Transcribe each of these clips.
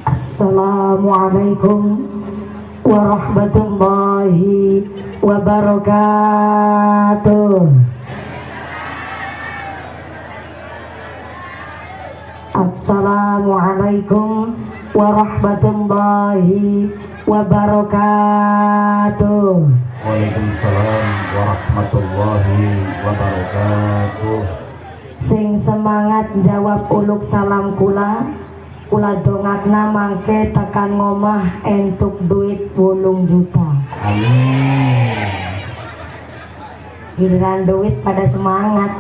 Assalamualaikum warahmatullahi wabarakatuh. Assalamualaikum warahmatullahi wabarakatuh. Waalaikumsalam warahmatullahi wabarakatuh. Sing semangat jawab uluk salam kula dongakna mangke tekan ngomah entuk duit 8 juta. Amin. Giliran duit pada semangat.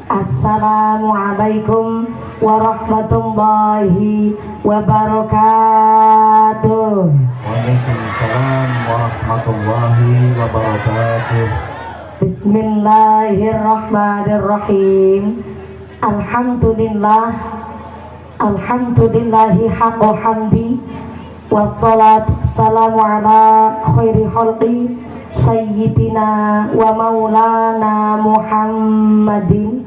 Assalamualaikum warahmatullahi wabarakatuh. Waalaikumsalam warahmatullahi wabarakatuh. Bismillahirrahmanirrahim. Alhamdulillahi haqqa hamdi, wassalatu wassalamu ala khairi khalqi sayyidina wa maulana Muhammadin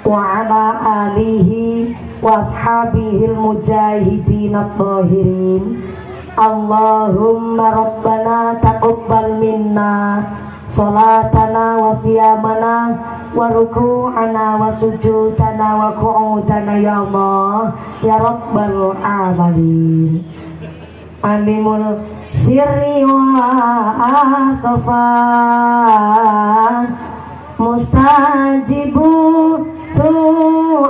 wa ala alihi wa ashabihil mujahidin at-tahirin. Allahumma rabbana taqabbal minna salatana wa siyamana wa ruku'ana wa sujudana wa qu'udana ya Allah ya rabbal alamin. Alimul sirri wa akhfa mustajibu du'awati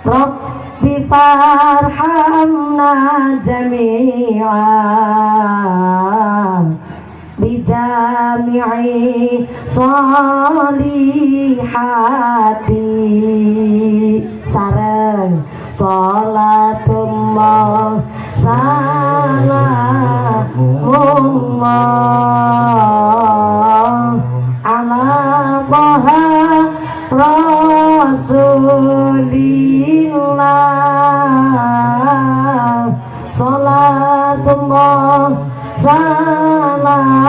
Rabbi farhamna jami'an bijami'i solihati. Sareng salatullah salamullah ala Taha Rasulillah. Salatullah salamullah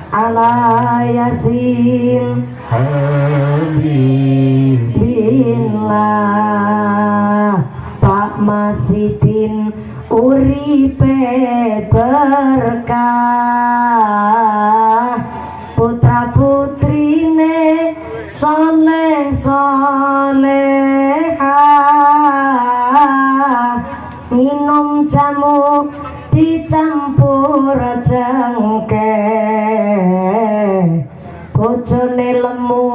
ala yasin habibillah. Pak Masidin uripe berkah, putra putrine soleh solehah, minum jamu dicampur jengkeh, bojone lemu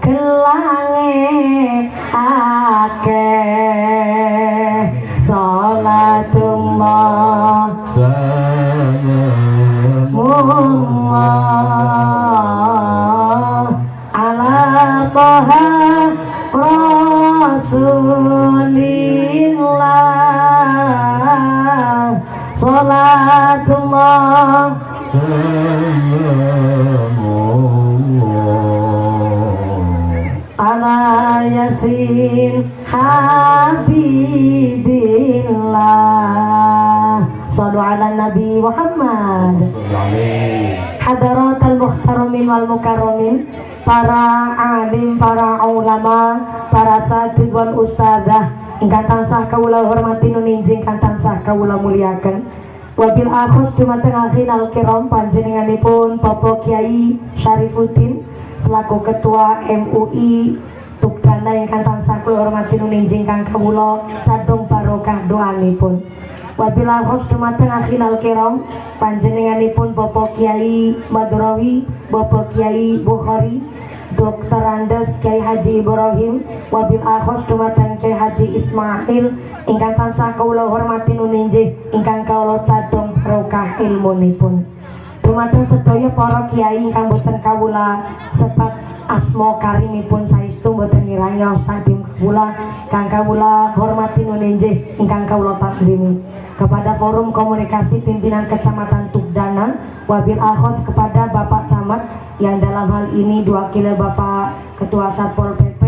gelange akeh. Salatullah salamullah ala Taha Rasulillah. Salatullah ala yasin habibillah. Sallu ala Nabi Muhammad. Hadaratul muhtaramin wal mukarramin, para alim, para ulama, para satid wal ustadzah ingkang tansah kawula hormati nuninjing kang tansah kawula muliaken. Wabil akhus dumateng akhinal kiram panjenenganipun Bapak Kiai Syarifuddin selaku ketua MUI Tugdana ingkang tansah kula hormati nuninjing kang kawula cadung barokah doanipun. Wabil akhus dumateng akhinal kiram panjenenganipun Bapak Kiai Madrawi, Bapak Kiai Bukhari, Dr. Andes Kiai Haji Ibrahim. Wabil akhos dumateng Kiai Haji Ismail ingkang tansah kawula hormati nuninjih ingkang kawula cadung barokah ilmunipun. Dumateng sedaya para kiai ingkang boten kawula sebat asma karimipun saestu pangestu boten ngiranya tatim kula kang kawula hormati nunenjeh ingkang kawula taklimi kepada forum komunikasi pimpinan Kecamatan Tugdana, wabil akhos kepada Bapak Camat yang dalam hal ini diwakili Bapak Ketua Satpol PP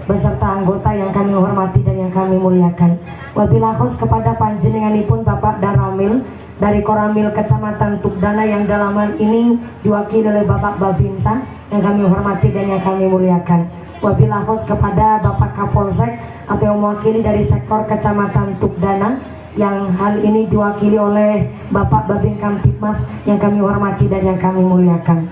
beserta anggota yang kami hormati dan yang kami muliakan. Wabil akhos kepada panjenenganipun Bapak Daramil dari Koramil Kecamatan Tugdana yang dalam hal ini diwakili oleh Bapak Babinsa yang kami hormati dan yang kami muliakan. Wabil akhos kepada Bapak Kapolsek atau yang mewakili dari sektor Kecamatan Tugdana yang hal ini diwakili oleh Bapak Babin Kamtipmas yang kami hormati dan yang kami muliakan.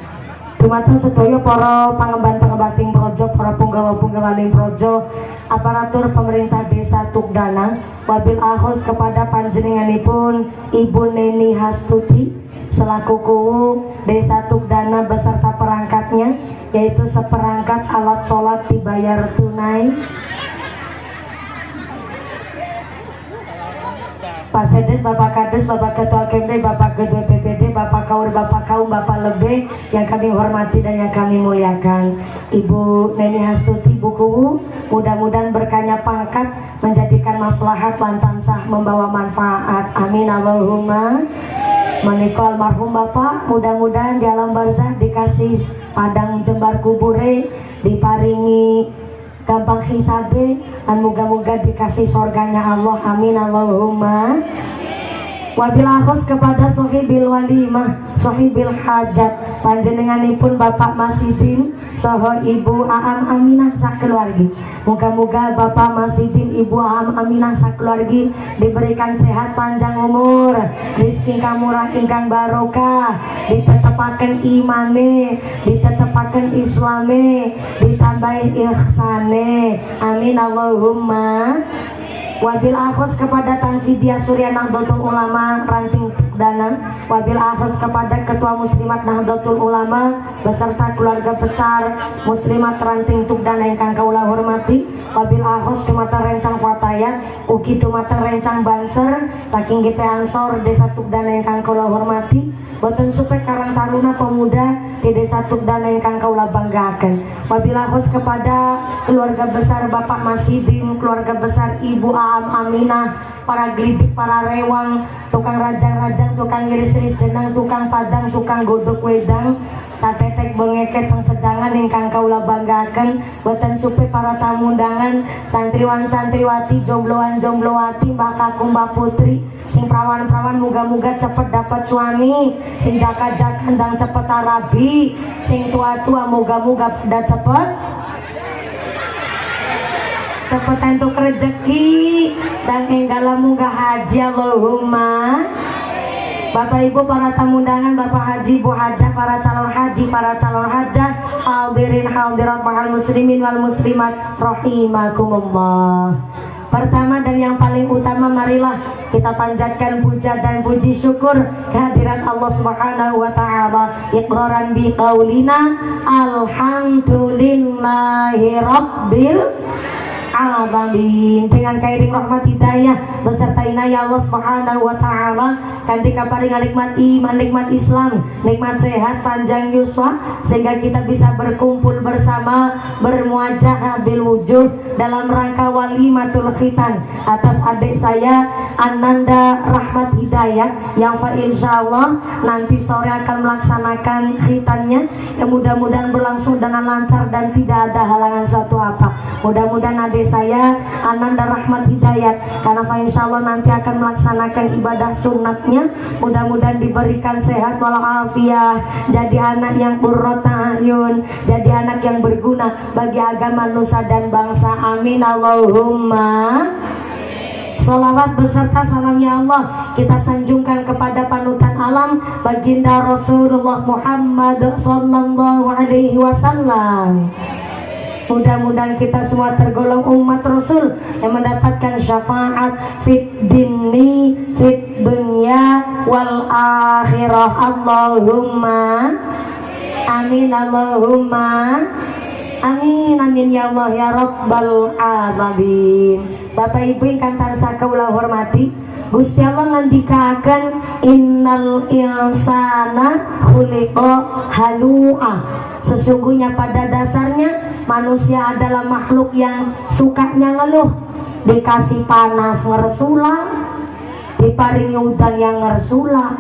Dumateng sedaya para pangemban-pangembating projo, para punggawa-punggawaning projo, aparatur pemerintah Desa Tugdana, wabil akhos kepada panjenenganipun Ibu Neni Hastuti selaku kuwu Desa Tugdana beserta perangkatnya, yaitu seperangkat alat sholat dibayar tunai, Pak Sedes, Bapak Kades, Bapak Ketua KMD, Bapak Ketua PPD, Bapak Kaur, Bapak Kaum, Bapak Lebih yang kami hormati dan yang kami muliakan. Ibu Neni Hastuti Bukuwu, mudah-mudahan berkahnya pangkat menjadikan maslahat lantan sah membawa manfaat. Amin Allahumma. Menikah almarhum Bapak, mudah-mudahan di alam barzah dikasih padang jembar kubure, diparingi gampang hisabe dan moga-moga dikasih surganya Allah. Amin Allahumma. Wabil akhos kepada sohibil walimah, sohibil hajat, panjenenganipun Bapak Masidin saha Ibu Aam Aminah sakeluargi. Moga-moga Bapak Masidin, Ibu Aam Aminah sakeluargi diberikan sehat panjang umur, rezeki kamurah ingkang barokah, ditetepaken imane, ditetepaken islame, ditambahi ihsane. Amin Allahumma. Wabil akhos kepada Tan Fidia Surya Nahdlatul Ulama Ranting Tugdana, wabil akhos kepada Ketua Muslimat Nahdlatul Ulama beserta keluarga besar Muslimat Ranting Tugdana ingkang kaula hormati, wabil akhos dumateng rencang Fatayat, ugi dumateng rencang Banser saking GP Ansor Desa Tugdana ingkang kaula hormati, boten supe Karang Taruna Pemuda di Desa Tugdana ingkang kaula banggaken. Wabil akhos kepada keluarga besar Bapak Masidin, keluarga besar Ibu Aam Aminah, para glidik, para rewang, tukang rajang-rajang, tukang ngiris-iris jenang, tukang padang, tukang godok wedang, tatetek bengeket pengsedangan ingkang kaula banggaken, boten supe para tamu undangan, santriwan-santriwati, jombloan-jomblowati, mbah kakung, mbah putri, sing prawan-prawan muga-muga cepet dapat suami, sing jaka-jaka ndang cepet arabi, sing tua-tua muga-muga pada cepet entuk rezeki dan enggala muga haji Allahumma. Bapak Ibu para tamu undangan, Bapak Haji, Bu Hajah, para calon haji, para calon hajah, hadirin hadirat mahal muslimin wal muslimat rahimakumullah. Pertama dan yang paling utama, marilah kita panjatkan puja dan puji syukur kehadiran Allah Subhanahu wa taala, iqraran bi qaulina alhamdulillahi rabbil alamin. Dengan kairing rahmat hidayah beserta inayah Allah Subhanahu wa taala kanthi kaparing nikmat iman, nikmat Islam, nikmat sehat panjang yuswa, sehingga kita bisa berkumpul bersama bermuajah bil wujuh dalam rangka walimatul khitan atas adik saya Ananda Rahmat Hidayat yang insyaallah nanti sore akan melaksanakan khitannya, yang mudah-mudahan berlangsung dengan lancar dan tidak ada halangan suatu apa. Mudah-mudahan adik saya Ananda Rahmat Hidayat, karena insyaallah nanti akan melaksanakan ibadah sunatnya, mudah-mudahan diberikan sehat walafiat, jadi anak yang qurrata ayun, jadi anak yang berguna bagi agama nusa dan bangsa. Amin Allahumma. Salawat beserta salamnya Allah kita sanjungkan kepada panutan alam baginda Rasulullah Muhammad sallallahu alaihi wasallam. Mudah-mudahan kita semua tergolong umat Rasul yang mendapatkan syafaat fit dini, fit dunya wal akhirah. Allahumma amin Allahumma amin amin ya Allah ya Rabbal alamin. Bapak Ibu ingkang tansah kaula hormati, Gusti Allah ngendikaken innal insana khuliqa halu'a. Sesungguhnya pada dasarnya manusia adalah makhluk yang sukanya ngeluh. Dikasih panas ngersula, diparingi udan yang ngersula,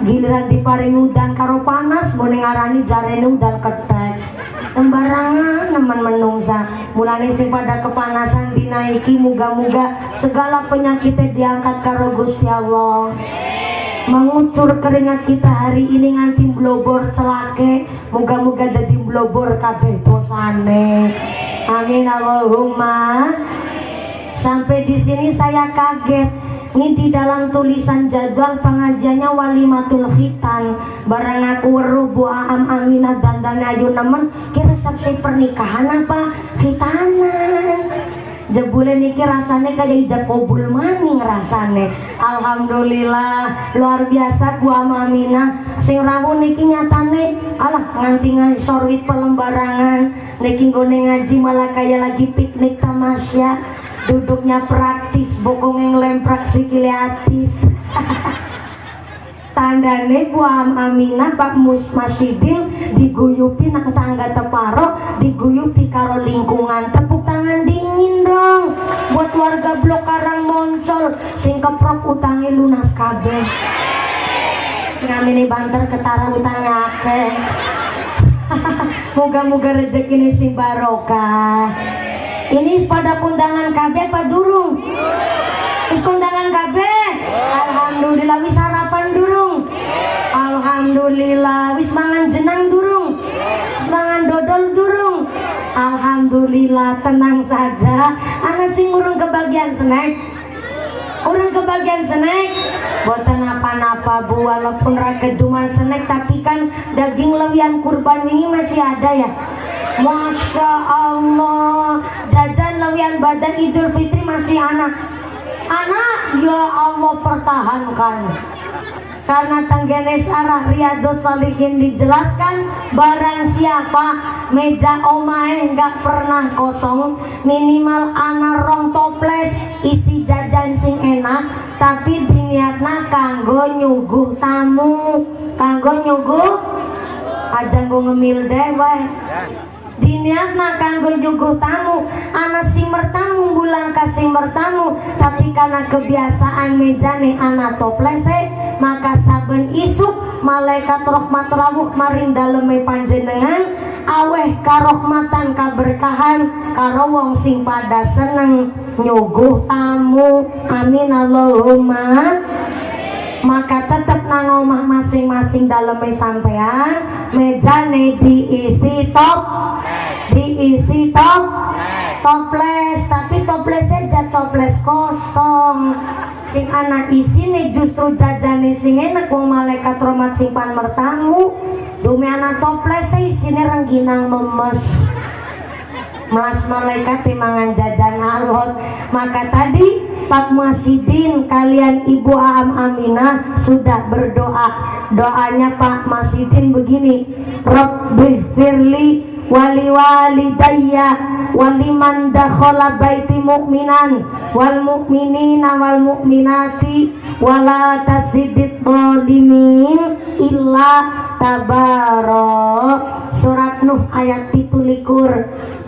giliran diparingi udan karo panas mau ngarani jarene udan ketek. Sembarangan nemen menungsa. Mulane sing pada kepanasan dinaiki, muga-muga segala penyakitnya diangkat karo Gusti Allah. Mengucur keringat kita hari ini nganti blobor celake, muga-muga dadi blobor kabeh dosane. Amin Allahumma. Sampai di sini saya kaget. Ini di dalam tulisan jadwal pengajiannya walimatul khitan. Barang aku weruh Bu Aam Aminah dan Ayu nemen kira saksi pernikahan apa khitanan. Jebule niki rasane kayak ijab kabul maning rasane. Alhamdulillah luar biasa Bu Aam Aminah. Sing rawuh niki nyatane alah nganti sorwit pelembarangan. Niki nggone ngaji malah kayak lagi piknik tamasya. Duduknya praktis, bokong yang lemprak sikile atis. Tandane Bu Aam Aminah Pak Masyidin diguyupi nang tangga teparo, diguyupi karo lingkungan. Tepuk tangan dingin dong buat warga Blok Karang Moncol sing keprok utange lunas kabeh. Sing amine banter ketara utangnya akeh. Moga-moga rezekine sing barokah. Ini pada kondangan KB apa durung? Wis kondangan KB? Alhamdulillah. Wis sarapan durung? Alhamdulillah. Wis mangan jenang durung? Wis mangan dodol durung? Alhamdulillah. Tenang saja. Anak sing urung kebagian snack. Urung kebagian snack? Boten apa-apa Bu, walaupun ra keduman snack tapi kan daging lewian kurban ini masih ada ya. Masya Allah, jajan lewian badan Idul Fitri masih anak, ya Allah pertahankan. Karena tanggene sarah Riyadhus Shalihin dijelaskan, barang siapa meja omahe nggak pernah kosong, minimal ana rong toples isi jajan sing enak, tapi diniatna kanggo nyuguh tamu, kanggo nyuguh aja nggo ngemil dewe. Diniatna kanggo nyuguh tamu, anak sing bertamu bulan kasih bertamu, tapi karena kebiasaan mejane anak toplese, maka saben isuk malaikat rahmat rawuh maring daleme panjenengan aweh karohmatan kaberkahan karo wong sing pada seneng nyuguh tamu. Amin Allahumma. Maka tetap nang omah masing-masing daleme sampean mejane diisi toples, tapi toplesnya aja toples kosong. Sing anak isine justru jajane sing enak, wong malaikat rahmat simpan mertamu. Dumi anak toples isine rengginang memes. Melas malaikat timangan jajan alot. Maka tadi Pak Masidin kalian Ibu Aam Aminah sudah berdoa. Doanya Pak Masidin begini, Rabbi firli wali walidayya waliman dakhala baiti mu'minan wal mu'minina wal mu'minati wala tazidid dhalimin illa tabarak. Surat Nuh ayat 17.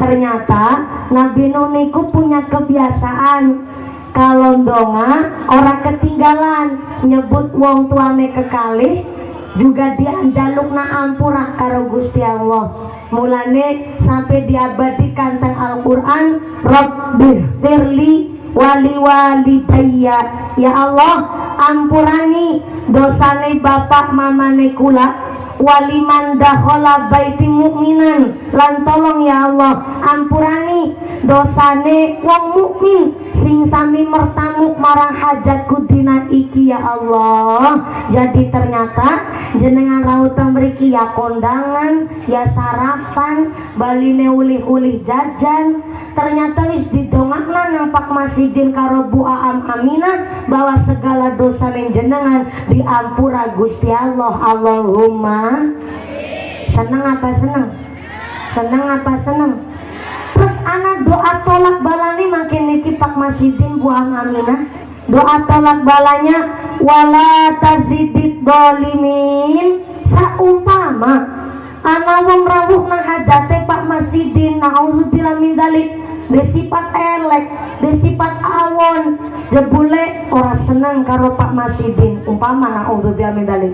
Ternyata Nabi Nuh niku punya kebiasaan kalau donga orang ketinggalan nyebut wong tuane kekalih juga dianjalukna ampura karo Gusti Allah. Mulane sampai diabadikan teng Al-Qur'an, Rabbi firli wali walidayya, ya Allah ampurani dosane bapak mamane kula, waliman dakhala baiti mu'minan, lan tolong ya Allah ampurani dosane wong mukmin sing sami mertamu marang hajatku dina iki ya Allah. Jadi ternyata jenengan rawuh teng mriki ya kondangan, ya sarapan, baline ulih-ulih jajan. Ternyata wis didongakna nang Pak Masidin karo Bu Aam Aminah bahwa segala dosa jenengan diampura Gusti Allah. Allahumma. Seneng apa seneng? Seneng apa seneng? Terus anak doa tolak balani makin niki Pak Masidin Bu Aam Aminah doa tolak balanya wala tazidid dolimin. Saumpama ana wong rawuh nang hajate Pak Masidin, naudzubillah min dzalik, bersifat elek, bersifat awon, jebule ora seneng karo Pak Masidin, umpama naudzubillah min dzalik,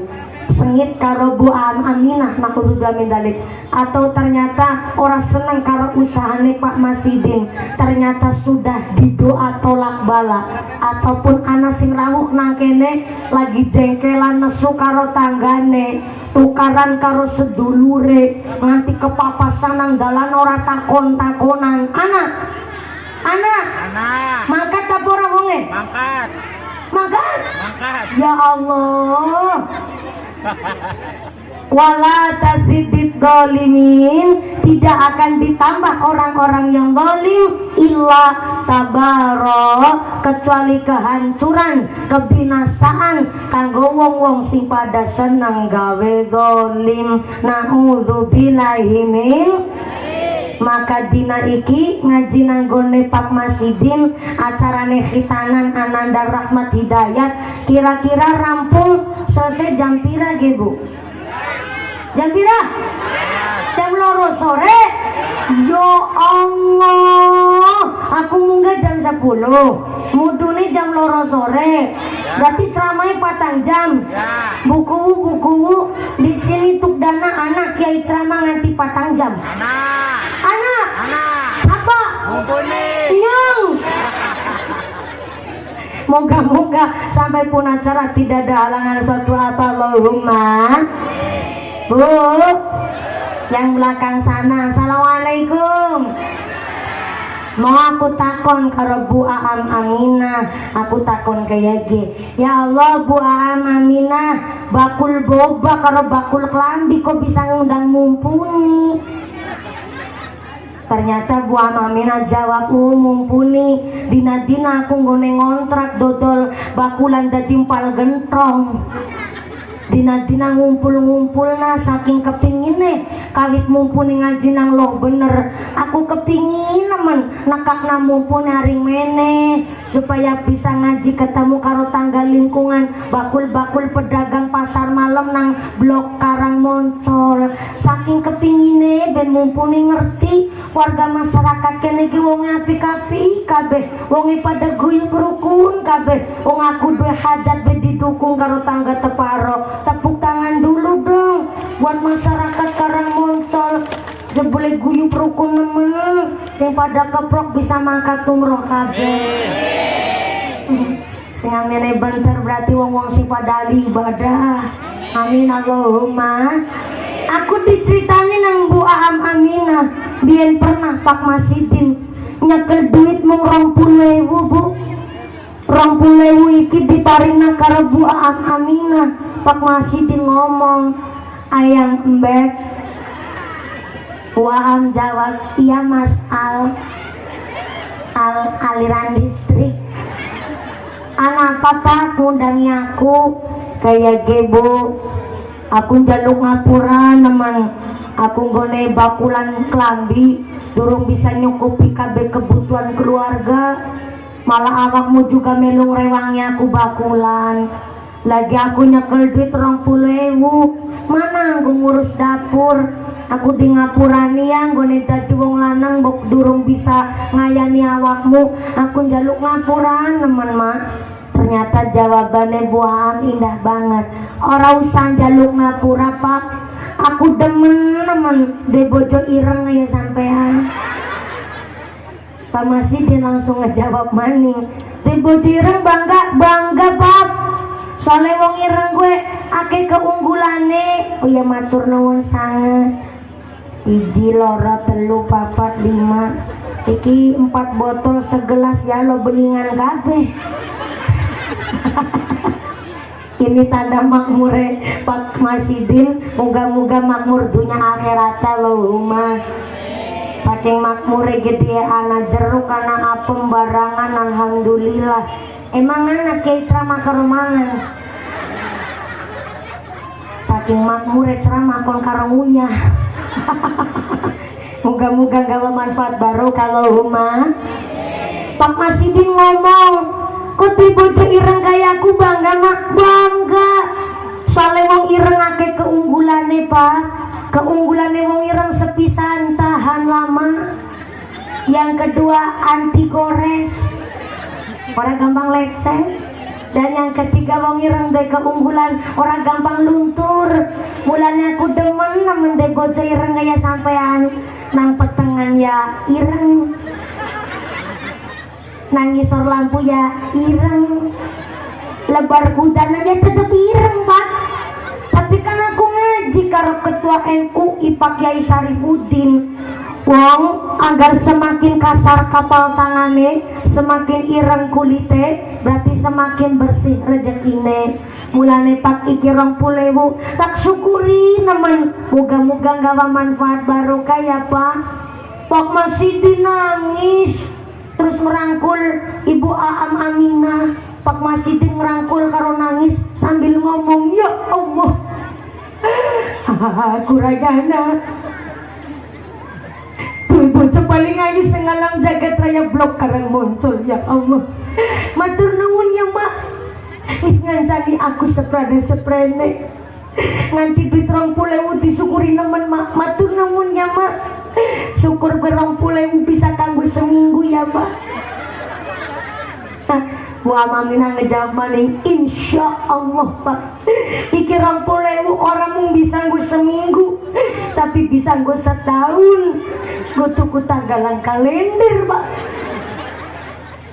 sengit karo Bu Aminah naudzubillah min dzalik, atau ternyata ora seneng karo usahane Pak Masidin, ternyata sudah didoa tolak bala, ataupun ana sing rawuh nang kene lagi jengkelan nesu karo tanggane, tukaran karo sedulure, nganti kepapasan nang dalan ora takon-takonan, anak mangkat apa ora wonge? Mangkat ya Allah. Wala tazidid dolimin, tidak akan ditambah orang-orang yang zalim illa tabaro, kecuali kehancuran, kebinasaan kanggo wong-wong sing pada seneng gawe zalim. Naudzubillahi min. Maka dina iki ngaji nanggone Pak Masidin, acarane khitanan Ananda Rahmat Hidayat kira-kira rampung selesai jam pira ge Bu? Jam pira? Jam loro sore. Ya Allah, aku munggah jam 10, mudune jam loro sore, berarti ceramahnya 4 jam. Buku di sini tuk dana anak kiai ceramah nganti 4 jam. Anak siapa? Nyong. Moga-moga sampai pun acara tidak ada halangan suatu apa. Allahumma. Bu, yang belakang sana, assalamualaikum. Mau aku takon karo Bu Aam Aminah, aku takon kayak ge. Ya Allah, Bu Aam Aminah, bakul boba karo bakul kelambi kok bisa ngundang mumpuni? Ternyata Bu Aam Aminah jawab, mumpuni. Dina-dina aku nggone ngontrak dodol bakulan dadi empal gentrong. Dina-dina ngumpul-ngumpul na saking kepingine kawit mumpuni ngaji nang loh bener. Aku kepingin nemen nekak na mumpuni haring mene supaya bisa ngaji ketemu karo tangga lingkungan, bakul-bakul pedagang pasar malam nang blok Karang Moncol. Saking kepingine ben mumpuni ngerti warga masyarakat kene iki wong apik-apik kabeh, wonge pada guyub rukun kabeh. Wong aku duwe hajat be didukung karo tangga teparo. Tepuk tangan dulu dong buat masyarakat Karang Moncol, jebule guyub rukun nemen sing pada keprok bisa mangkat umroh kabeh. Sing ngene bentar berarti wong-wong sing pada ahli ibadah. Amin Allahumma. Aku diceritani nang Bu Aam Aminah, biyen pernah Pak Masidin nyekel duit mung 20.000 Bu. 20.000 iki diparina karo Bu Aam Aminah. Pak Masidin ngomong, ayang embek. Bu Aam jawab, iya Mas Al aliran listrik. Anak papa ngundangi aku kayak gebo. Aku jaluk ngapura nemen. Aku nggone bakulan kelambi, durung bisa nyukupi kabeh kebutuhan keluarga. Malah awakmu juga melung rewangnya aku bakulan. Lagi aku nyekel duit 20.000, mana aku ngurus dapur. Aku di ngapurani yang gue dadi wong lanang bok durung bisa ngayani awakmu. Aku njaluk ngapuran nemen mak. Ternyata jawabannya Bu Aam indah banget. Ora usah njaluk ngapura Pak, aku demen nemen de bojo ireng ya sampean. Pak Masidin langsung ngejawab maning, de bojo ireng bangga Pak. Soalnya wong ireng gue akeh keunggulane. Oh ya matur nuwun sanget. 1, 2, 3, 4, 5. Iki 4 botol segelas ya lo beningan kabeh. Ini tanda makmure Pak Masidin. Moga-moga makmur dunia akhirat Allahumma. Saking makmure gede anak jeruk anak apem barangan alhamdulillah. Emang anak kayak ceramah kerumangan. Saking makmure ceramah kon karangunya. Moga-moga gawa manfaat baru Allahumma. Pak Masidin ngomong, kok bojo ireng kaya aku bangga mak bangga. Soale wong ireng akeh keunggulane Pak. Keunggulannya wong ireng sepisan tahan lama. Yang kedua anti gores. Orang gampang leceh. Dan yang ketiga wong ireng de keunggulan orang gampang luntur. Mulanya aku demen nemen de bojo ireng kaya sampean. Nang petengan ya ireng. Nang ngisor lampu ya ireng. Lebar kuda ya tetep ireng Pak. Tapi kan aku ngaji karo ketua MUI Pak Kiai Syarifuddin. Wong agar semakin kasar kapal tangane, semakin ireng kulite, berarti semakin bersih rezekine. Mulane Pak iki 20.000 tak syukuri nemen. Moga-moga gawa manfaat barokah ya Pak. Pak masih dinangis terus merangkul Ibu Aam Aminah. Pak Masidin merangkul karo nangis sambil ngomong, ya Allah kuragana tuh bocah paling ayu sengalang jagat raya blok karang muncul, ya Allah matur nuwun ya Mak. Wis ngancani aku seprene nganti duit 20.000 disyukuri nemen Mak. Matur nuwun ya Mak. Syukur 20.000 bisa kanggo seminggu ya Mak. Bu Aminah ngejawab maning, insya Allah Pak. Iki 20.000 orang mung bisa nggo seminggu, tapi bisa nggo setahun. Gue tuku tanggalan kalender Pak.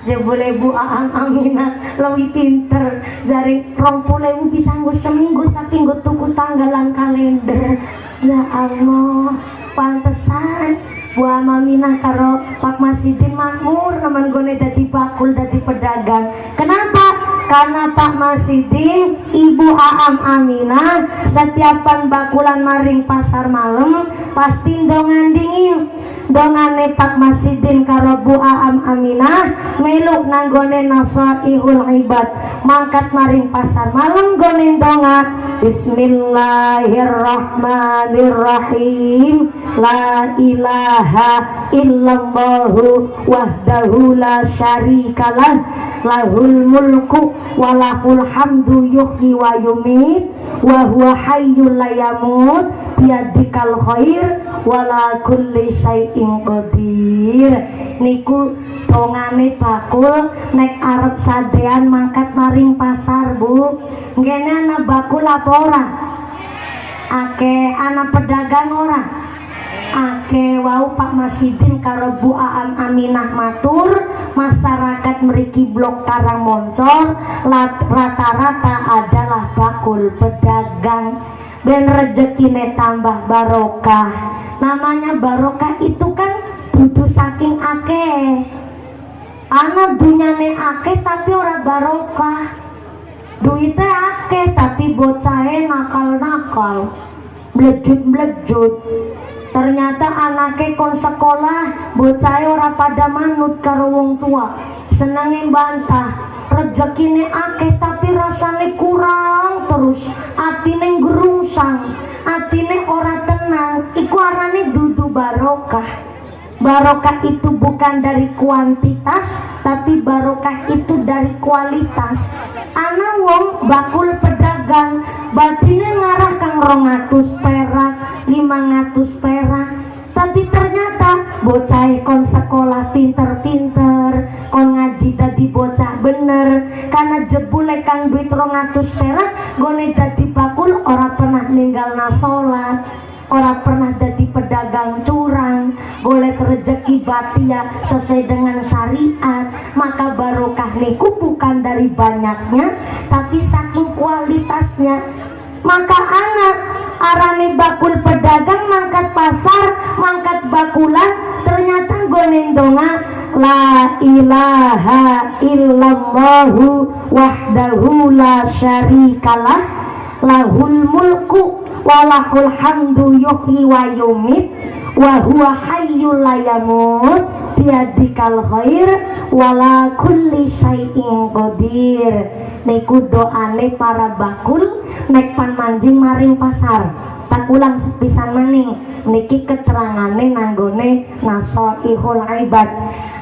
Jebule Bu Aminah lebih pinter. Jari 20.000 bisa nggo seminggu, tapi nggo tuku tanggalan kalender. Ya Allah, pantesan Bu Aminah karo Pak Masidin makmur nemen gone dadi bakul dadi pedagang. Kenapa? Karena Pak Masidin Ibu Aam Aminah setiap bakulan maring pasar malam pasti dongan dingin. Dongane Pak Masidin karo Bu Aam Aminah meluk nanggone nasaihul ibad. Mangkat maring pasar malam gone donga Bismillahirrahmanirrahim. La ilaha illallahu wahdahu la syarikalah lahul mulku walahul hamdu yuhyi wa yumit wa huwa hayyul la yamut biyadikal khair wala kulli syai'in qadir. Niku dongane bakul nek arep sadean mangkat maring pasar Bu. Ngene ana bakul apa ora? Ake ana pedagang ora? Ake wau Pak Masidin karo Bu Aam Aminah matur masyarakat mriki blok Karangmoncor rata-rata adalah bakul pedagang ben rezekine tambah barokah. Namanya barokah itu kan dudu saking akeh. Ana dunyane akeh tapi ora barokah. Duite akeh tapi bocahe nakal-nakal. Blejut-blejut. Ternyata anake kon sekolah, bocahe ora pada manut karo wong tua. Senenge bantah, rezekine akeh tapi rasane kurang terus. Atine gerungsang, atine ora tenang. Iku arane dudu barokah. Barokah itu bukan dari kuantitas, tapi barokah itu dari kualitas. Ana wong bakul pedagang, batine ngarah kang 200 perak, 500 perak. Tapi ternyata bocah kon sekolah pinter-pinter, kon ngaji tadi bocah bener. Karena jebule kang duit 200 perak, gone dadi bakul ora pernah ninggalna salat. Orang pernah jadi pedagang curang, boleh rezeki batia sesuai dengan syariat. Maka barokah niku bukan dari banyaknya, tapi saking kualitasnya. Maka anak arane bakul pedagang mangkat pasar, mangkat bakulan, ternyata gonendonga la ilaha illallahu wahdahu la syarikalah lahul mulku walahul hamdu yuhyi wa yumit wa huwa hayyul la yamut biyadikal khair wala kulli syai'in qadir. Niku doane para bakul nek pan manjing maring pasar. Tak ulang sepisan maning niki keterangane nanggone nasaihul ibad.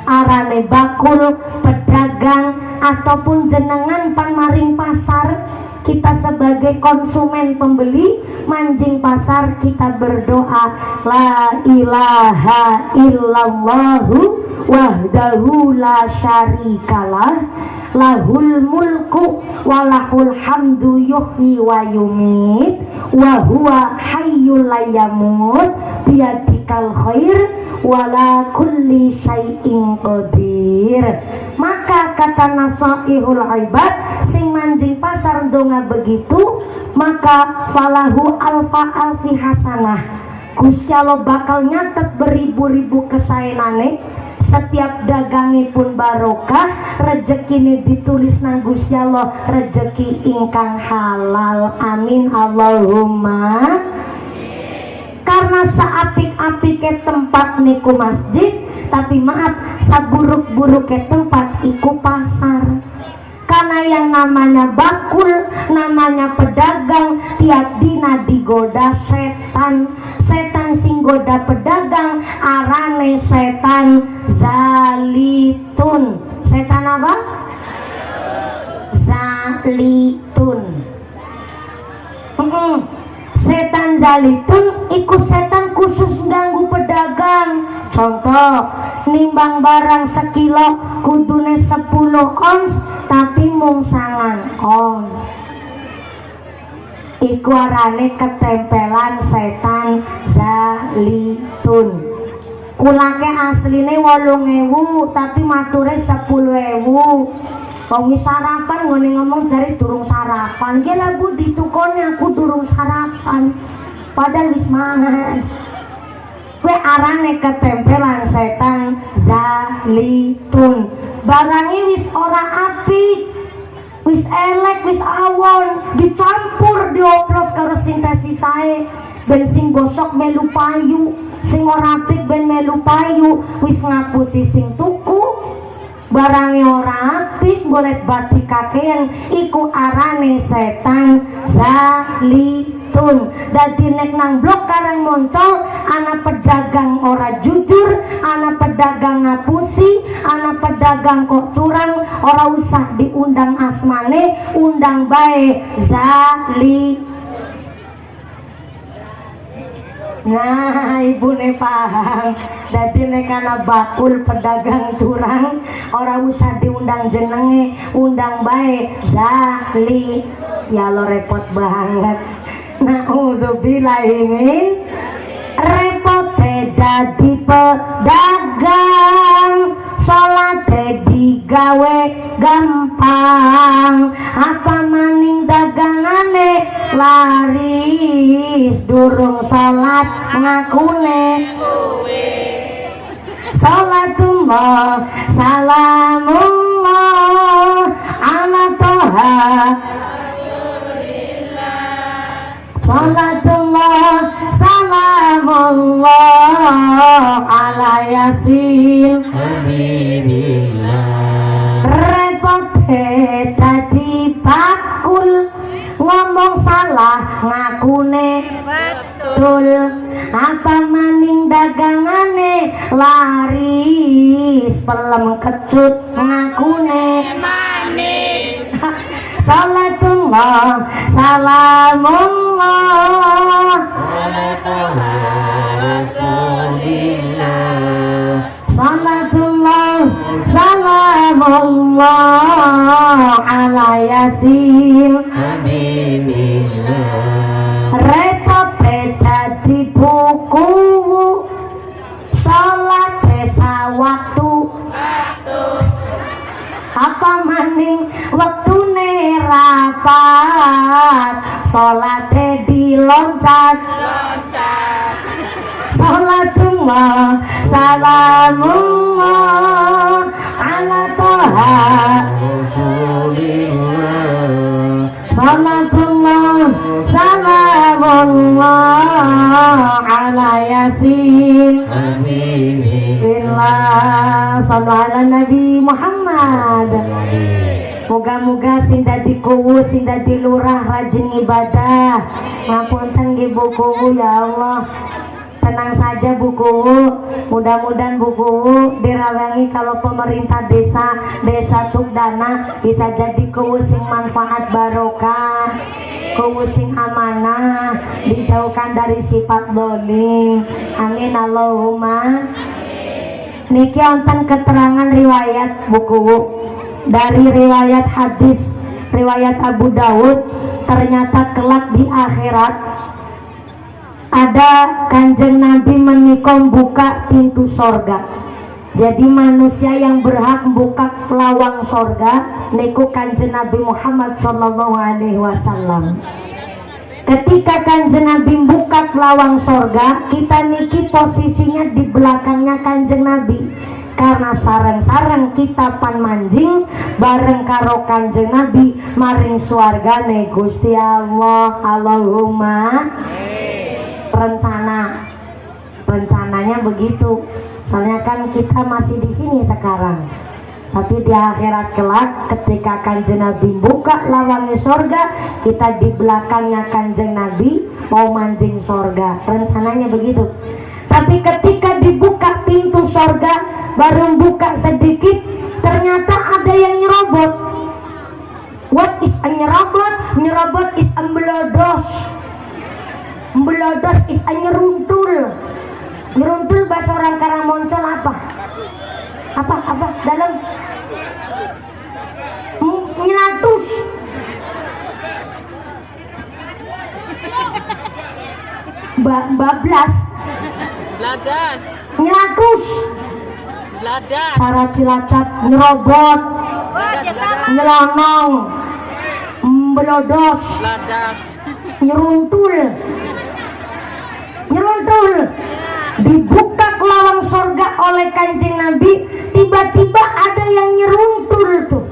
arane bakul pedagang ataupun jenengan pamaring pasar, kita sebagai konsumen pembeli manjing pasar kita berdoa la ilaha illallahu wahdahu la syarikalah lahul mulku walahul hamdu yuhyi wa yumit wa huwa hayyul la yamut biyadikal khair wala kulli syai'in qadir. Maka kata nasaihul ibad sing manjing pasar donga begitu, maka falahu alfa alfi hasanah, Gusti Allah bakal nyatet beribu-ribu kesaenane, setiap dagangi pun barokah, rezekine ditulis nang Gusti Allah rezeki ingkang halal. Amin Allahumma. Karena saapik-apike tempat niku masjid, tapi maaf saburuk-buruke tempat iku pasar. Karena yang namanya bakul, namanya pedagang, tiap dina digoda setan. Setan sing goda pedagang arane setan zalitun. Setan apa? Zalitun. Setan zalitun iku setan khusus ganggu pedagang. Contoh, nimbang barang sekilo kudune 10 ons tapi mung 9 ons. Iku arane ketempelan setan zalitun. Kulake asline 8.000 tapi mature 10.000. Wong sarapan ngene ngomong jari durung sarapan. Ki lah Bu ditukone aku durung sarapan. Padahal wis mangan. Kue arane ketempelan setan zalitun. Barangnya wis ora apik, wis elek, wis awon, dicampur dioplos karo sintesis sae. Ben sing gosok melu payu, sing ora apik ben melu payu, wis ngapusi sing tuku. Barangnya ora apik golek batik kakean, iku arane setan zalitun. Dadi nek nang blok karang moncol, anak pedagang ora jujur, anak pedagang ngapusi, anak pedagang kok curang, ora usah diundang asmane, undang bae zalitun. Nah, ibu ne paham. Jadi nek ana bakul pedagang curang, ora usah diundang jenenge, undang bae zali. Ya lo repot banget. Naudzubillahi min repot dadi pedagang, salat digawe gampang, apa maning dagangane laris, durung salat ngakune salatullah salamullah ala toha salatullah salamullah ala yasin repot dadi bakul, ngomong salah ngakune betul, apa maning dagangane laris, pelem kecut ngakune manis. Salatullah salamullah salatullah salamullah ala yasin repot dadi buku salat desa waktu apa maning wektune rapat, salate diloncat salatullah salamullah ala toha salatullah salamullah ala yasin billah sallallahu Nabi Muhammad. Moga-moga sing dadi kuwu, sing dadi lurah rajin ibadah. Ngapunten nggih Bu kuwu ya Allah. Tenang saja buku, mudah-mudahan buku dirawangi kalau pemerintah desa tuk dana bisa jadi kewusing manfaat barokah, kewusing amanah, dijauhkan dari sifat dolim. Amin Allahumma. Niki wonten keterangan riwayat buku dari riwayat hadis riwayat Abu Dawud, ternyata kelak di akhirat ada kanjeng Nabi menikom buka pintu sorga. Jadi manusia yang berhak buka lawang sorga niku kanjeng Nabi Muhammad Sallallahu Alaihi Wasallam. Ketika kanjeng Nabi buka lawang sorga, kita niki posisinya di belakangnya kanjeng Nabi. Karena sareng-sareng kita pan manjing bareng karo kanjeng Nabi maring swargane Gusti Allah. Allahumma. Rencananya begitu. Soalnya kan kita masih di sini sekarang, tapi di akhirat kelak ketika kanjeng Nabi buka lawangnya sorga, kita di belakangnya kanjeng Nabi mau manjing sorga. Rencananya begitu. Tapi ketika dibuka pintu sorga, baru buka sedikit, ternyata ada yang nyerobot. What is a nyerobot? Nyerobot is a melodos. Melodos is a nyeruntul. Nyeruntul bahasa orang Karamoncol apa? Apa dalam nyelatus. Bablas. Bladas. Nyelatus. Bladas. Cara Cilacap nyerobot. Nyelonong. Melodos. Bladas. Nyeruntul. Dibuka lawang sorga oleh kanjeng Nabi, tiba-tiba ada yang nyeruntul tuh.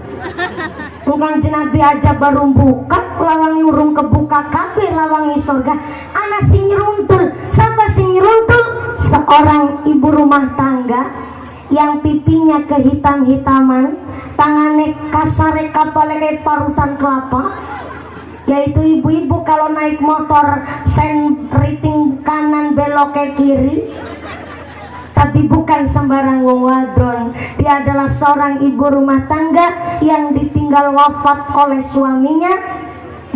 Kanjeng Nabi aja baru buka lawang urung kebuka kabeh lawangi sorga, ana sing nyeruntul. Siapa sing nyeruntul? Seorang ibu rumah tangga yang pipinya kehitam-hitaman, tangannya kasare kapale kayak parutan kelapa. Yaitu ibu-ibu kalau naik motor sen rating kanan belok ke kiri. Tapi bukan sembarang wong wadon. Dia adalah seorang ibu rumah tangga yang ditinggal wafat oleh suaminya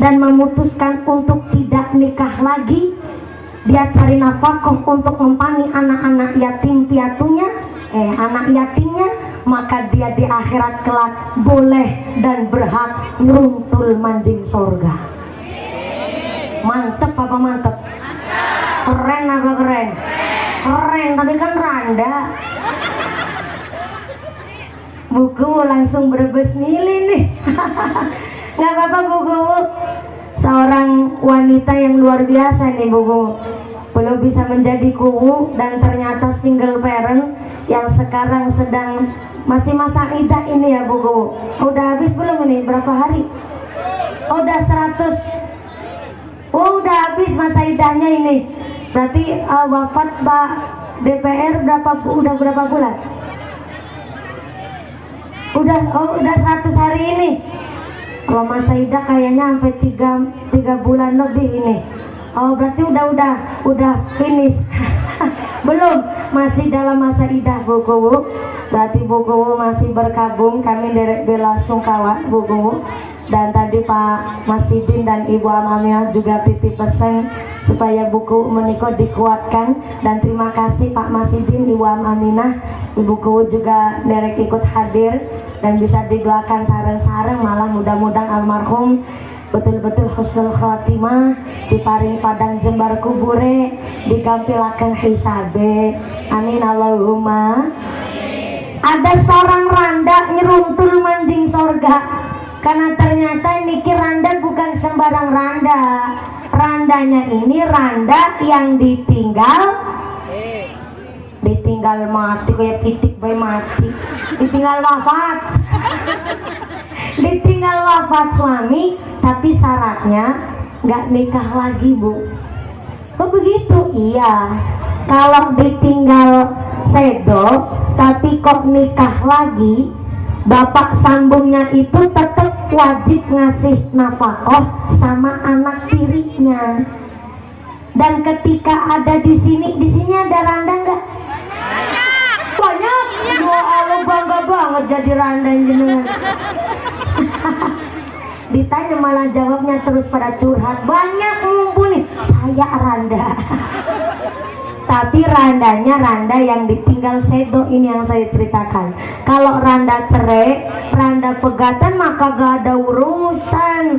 dan memutuskan untuk tidak nikah lagi. Dia cari nafkah untuk mempani anak-anak yatim piatunya, anak yatimnya. Maka dia di akhirat kelak boleh dan berhak nyeruntul manjing sorga. Mantep apa mantep? Keren apa keren? Keren, tapi kan randa. Buku langsung berebes milih nih. Gak apa-apa buku. Seorang wanita yang luar biasa nih buku. Belum bisa menjadi kuwu dan ternyata single parent yang sekarang sedang masih masa idah ini ya buku. Udah habis belum ini? Berapa hari? Oh, udah 100. Oh, udah habis masa idahnya ini. Berarti wafat Mbak DPR udah berapa bulan? Udah 100 hari ini. Kalau masa idah kayaknya sampai 3 bulan lebih ini. Oh, berarti udah finish. Belum, masih dalam masa idah buku. Berarti buku masih berkabung, kami derek bela sungkawa buku. Dan tadi Pak Masidin dan Ibu Aminah juga titip pesan supaya buku menikah dikuatkan. Dan terima kasih Pak Masidin, Ibu Aminah, Ibuku juga derek ikut hadir dan bisa didoakan sareng-sareng. Malah mudah-mudahan almarhum betul-betul husnul khatimah, diparing padang jembar kubure, digampilaken hisabe. Amin Allahumma. Ada seorang randa nyeruntul manjing sorga. Karena ternyata niki randa bukan sembarang randa. Randanya ini randa yang ditinggal mati kayak pitik bayi mati. Ditinggal wafat. Ditinggal wafat suami, tapi syaratnya nggak nikah lagi bu. Kok begitu? Iya. Kalau ditinggal sedo, tapi kok nikah lagi, bapak sambungnya itu tetap wajib ngasih nafkah sama anak tirinya. Dan ketika ada di sini ada Randa nggak? Banyak. Ya Allah, bangga banget jadi Randa jenengan. Ditanya malah jawabnya terus pada curhat. Banyak mumpuni. Saya Randa. Tapi randanya randa yang ditinggal sedo, ini yang saya ceritakan. Kalau randa cerai, randa pegatan maka gak ada urusan.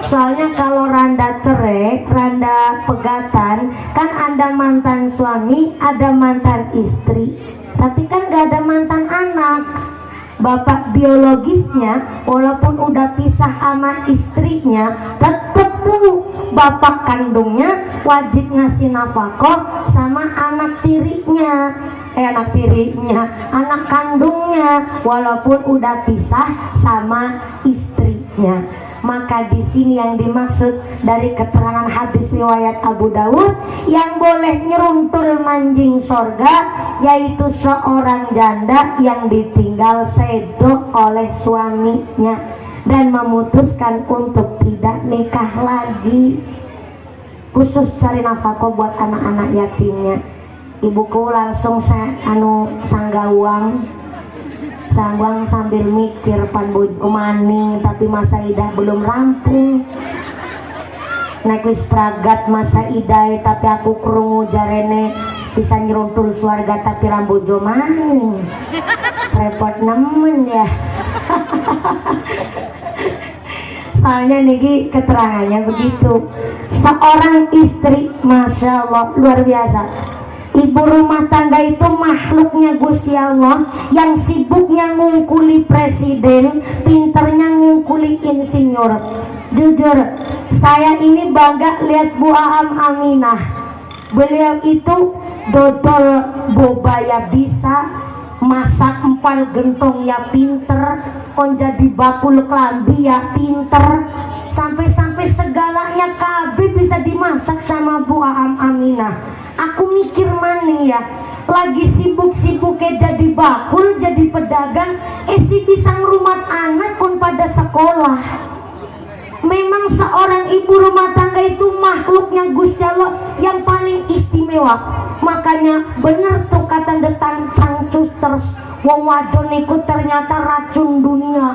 Soalnya kalau randa cerai, randa pegatan, kan ada mantan suami, ada mantan istri. Tapi kan gak ada mantan anak. Bapak biologisnya walaupun udah pisah sama istrinya, tetep tuh bapak kandungnya wajib ngasih nafkah sama anak tirinya, anak kandungnya walaupun udah pisah sama istrinya. Maka di sini yang dimaksud dari keterangan hadis riwayat Abu Dawud, yang boleh nyeruntul manjing sorga yaitu seorang janda yang ditinggal sedo oleh suaminya dan memutuskan untuk tidak nikah lagi, khusus cari nafkah buat anak-anak yatimnya. Ibuku langsung sanggawang sambil mikir panbuj maning, tapi masa idah belum rampung. Nek wis pragat masa idah tapi aku krungu jarene bisa nyeruntul suarga tapi rambut jo maning. Repot nemen ya. Soalnya niki keterangannya begitu. Seorang istri, masya Allah, luar biasa. Ibu rumah tangga itu makhluknya Gusti Allah yang sibuknya ngungkuli presiden, pinternya ngungkuli insinyur. Jujur, saya ini bangga lihat Bu Aam Aminah. Beliau itu dodol boba ya bisa, masak empal gentong ya pinter, kon jadi bakul klambi ya pinter, sampai segalanya kabeh bisa dimasak sama Bu Aam Aminah. Aku mikir maning ya, lagi sibuk-sibuknya jadi bakul, jadi pedagang, si bisa ngerumat anak pun pada sekolah. Memang seorang ibu rumah tangga itu makhluknya Gusti Allah yang paling istimewa. Makanya bener tuh kata detan cangcus terus, wong wadon iku ternyata racun dunia,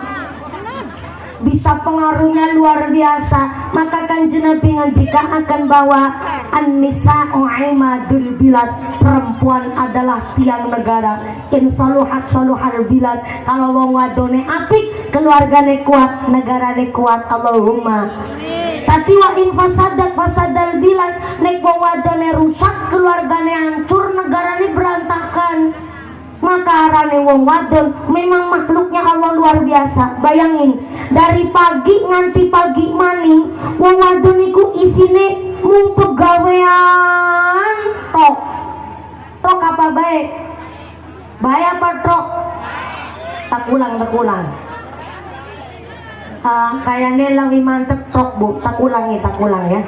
bisa pengaruhnya luar biasa. Maka Kanjeng Nabi ngendikaken bahwa an-nisa'u imadul bilad, perempuan adalah tiang negara. In saluhat saluhal bilad, kalau wong wadone apik, keluargane kuat, negarane kuat. Allahumma. Tapi wa in fasadat fasadal bilad, nek wong wadone rusak, keluargane hancur, negarane berantakan. Maka arane wong wadon memang makhluknya Allah luar biasa. Bayangin, dari pagi nganti pagi maning, wong wadon iku isine mung pegawean tok apa baik apa tok tak ulang kayaknya lebih mantep tok Bu, tak ulang ya.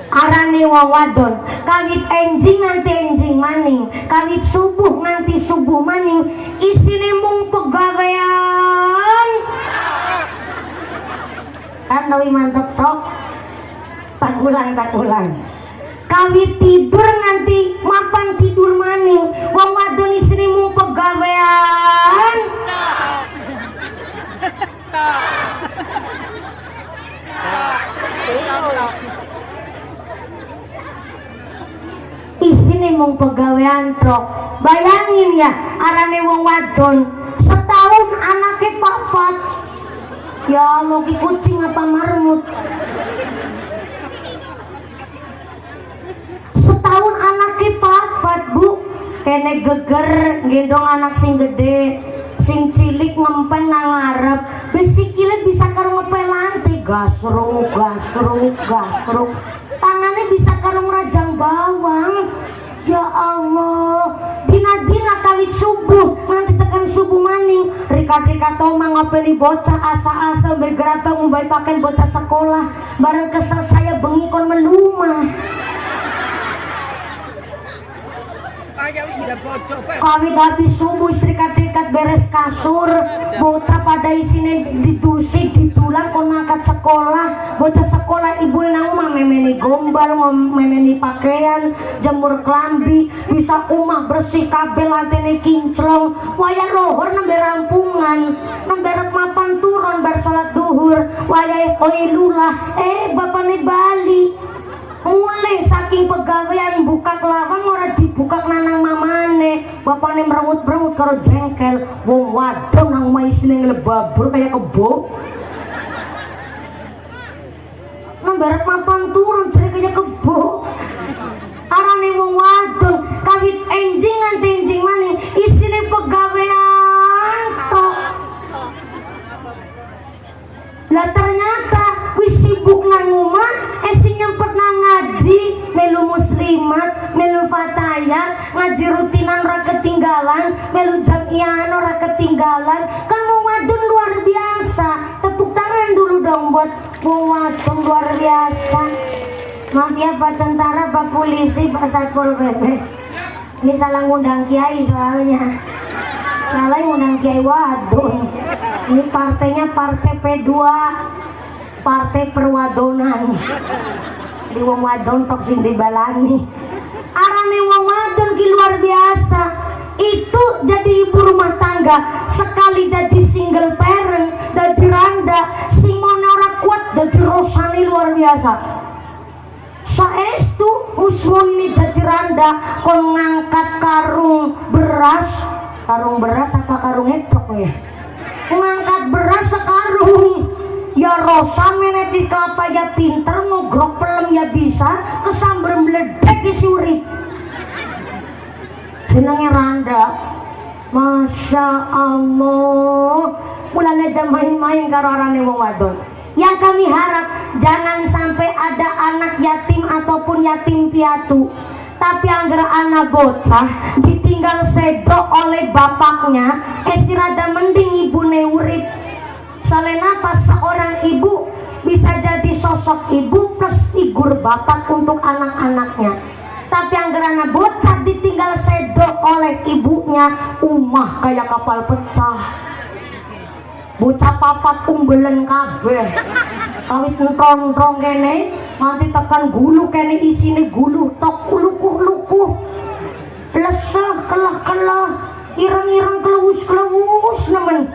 Arane wong wadon kawit enjing nganti enjing maning, kawit subuh nganti subuh maning, isine mung pegawean. Kan lebih mantep tok. Tak ulang. Kawit tidur nganti mapan tidur maning, wong wadon isine mung pegawean. Isine mung pegawean trok. Bayangin ya, arane wong wadon setahun anaknya papat. Ya Allah, ki kucing apa marmut. Setahun anaknya papat Bu, kene geger gendong anak sing gede, sing cilik ngempen nang ngarep, besikile bisa karo ngepel lantai, gasruk, tangannya bisa karo ngerajang bawang. Ya Allah, dina kali subuh nanti tekan subuh maning, rika tau mangapeli bocah asa-asa bergerak ngubai pakai bocah sekolah, bareng kesel saya bengi kon melumah. Kawit habis subuh istri kat beres kasur, bocah pada isine ditusik ditulang kon angkat sekolah, bocah sekolah ibu nang mah memeni gombal, memeni pakaian, jemur klambi, bisa umah bersih kabel lantene kinclong, waya lohor nembe rampungan, nembe rek mapan turun bar salat duhur, waya koilulah, bapane Bali. Mulai saking pegawaian buka kelawang ora dibuka nanang mamane, bapane merengut-merengut karo jengkel, wong wadon nang maisine nglebabur kaya kebo. Nang barat mapan turun jere kaya kebo. Arane wong wadon kawit enjing nganti enjing maning isine pegawaian tok. Lah ternyata wis sibuk nang omah, si nyempet nang ngaji, melu muslimat, melu fatayat, ngaji rutinan ora ketinggalan, melu jamiah ora ketinggalan. Kamu wadon luar biasa. Tepuk tangan dulu dong buat wadon luar biasa. Maaf ya Pak Tentara, Pak Polisi, Pak Satpol PP. Ini salah ngundang kiai soalnya. Salah ngundang kiai wadon. Ini partainya partai P2, partai perwadonan. Di wong wadon tok sing dibalani. Arane wong wadon ki luar biasa. Itu jadi ibu rumah tangga, sekali dadi single parent, dadi randa, sing ora kuat dadi rosane luar biasa. Saestu usmuni dadi randa kon ngangkat karung beras apa karung etok ya? Ngangkat beras sekarung. Ya rosa meneti kelapa ya pinter, ngogrok pelem ya bisa, kesamber meledek isi urip. Jenenge randa. Masya Allah. Mulane aja main-main karo orangnya wong wadon. Yang kami harap jangan sampai ada anak yatim ataupun yatim piatu. Tapi anggar anak bocah ditinggal sedok oleh bapaknya, si rada mending ibune urip. Soalnya apa? Seorang ibu bisa jadi sosok ibu plus figur bapak untuk anak-anaknya. Tapi anggar anak bocah ditinggal sedok oleh ibunya, umah kayak kapal pecah. Bocah papat umbelen kabeh. Kawit ntrong-ntrong kene, nanti tekan gulu kene isine gulu tok lukuh-lukuh. Lesah kelah-kelah, ireng-ireng kelewus-kelewus nemen.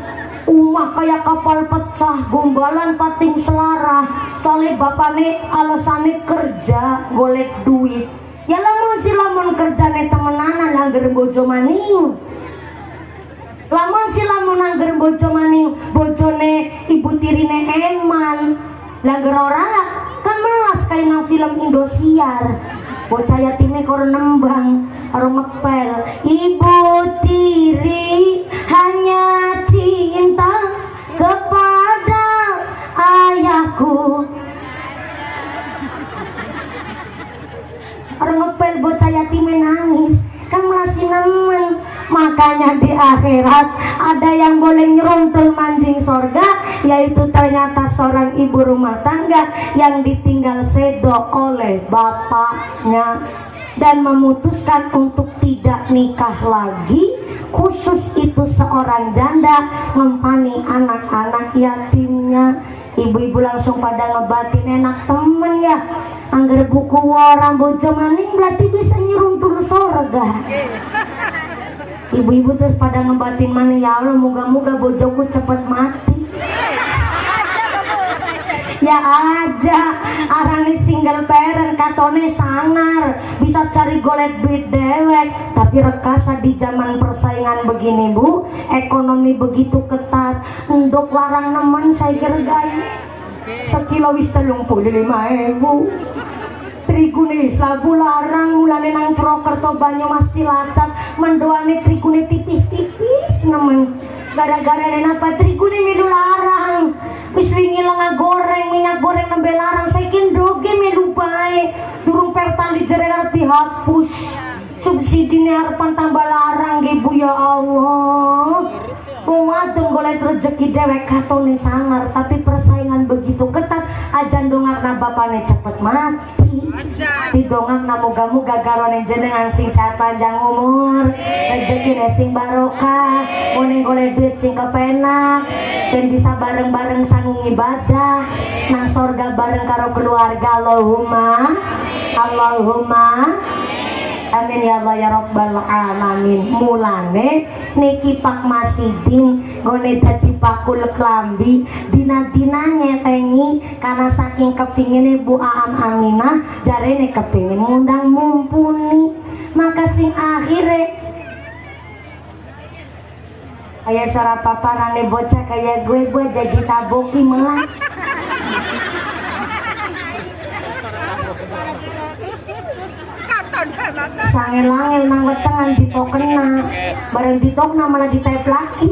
Umah kayak kapal pecah, gombalan pating selara. Soalnya bapane alasane kerja golek duit. Ya lamun si lamun kerjane temenanan angger bojo maning. Lamun si lamun angger bojo maning, bojone ibu tirine eman. Langger ora kan melas kayak nang film Indosiar. Bocah yatime karo nembang, karo ngepel. Ibu tiri hanya cinta kepada ayahku. Orang ngepel bocah yatim nangis, kan masih nemen. Makanya di akhirat ada yang boleh nyeruntul manjing sorga, yaitu ternyata seorang ibu rumah tangga yang ditinggal sedok oleh bapaknya dan memutuskan untuk tidak nikah lagi, khusus itu seorang janda ngempani anak-anak yatimnya. Ibu-ibu langsung pada ngebatin, enak temen ya, angger buku orang bojo maning berarti bisa nyeruntul sorga. Ibu-ibu terus pada ngebatin maning, ya Allah moga-moga bojoku cepet mati. Ya aja, arane single parent katone sangar, bisa cari golek duit dewek. Tapi rekasa di zaman persaingan begini bu, ekonomi begitu ketat, ndok larang nemen saya kira gaya. Sekilo wis 35.000. Trigune sabu larang mulane nang Purwokerto Banyumas Cilacap, mendoane trigune tipis-tipis nemen. Gara-gara apa trigune milu larang. Wis wingi lenga goreng, minyak goreng nembe larang, saiki ndoge melu bae. Durung pertali jerenar dihapus. Subsidine harapan tambah larang nggih Bu ya Allah. Wadon golek rezeki dewek katone sangar, tapi persaingan begitu ketat. Ajan dongakna bapane cepet mati. Didongakna moga-moga garone jenengan sing sehat panjang umur, rezekine sing barokah, mune golek duit sing kepenak, dan bisa bareng-bareng sanggung ibadah nang sorga bareng karo keluarga. Allahumma amin ya Allah ya Rabbal alamin. Mulane niki Pak Masidin gone dadi bakul klambi dina-dina nyetengi karena saking kepingine Bu Aam Aminah jarene kepingin ngundang mumpuni. Maka sing akhire aya sarapaparane bocah kayak gue jadi taboki melas. Sangel-angel nang wetengan ditokena bareng ditokna malah ditep lagi.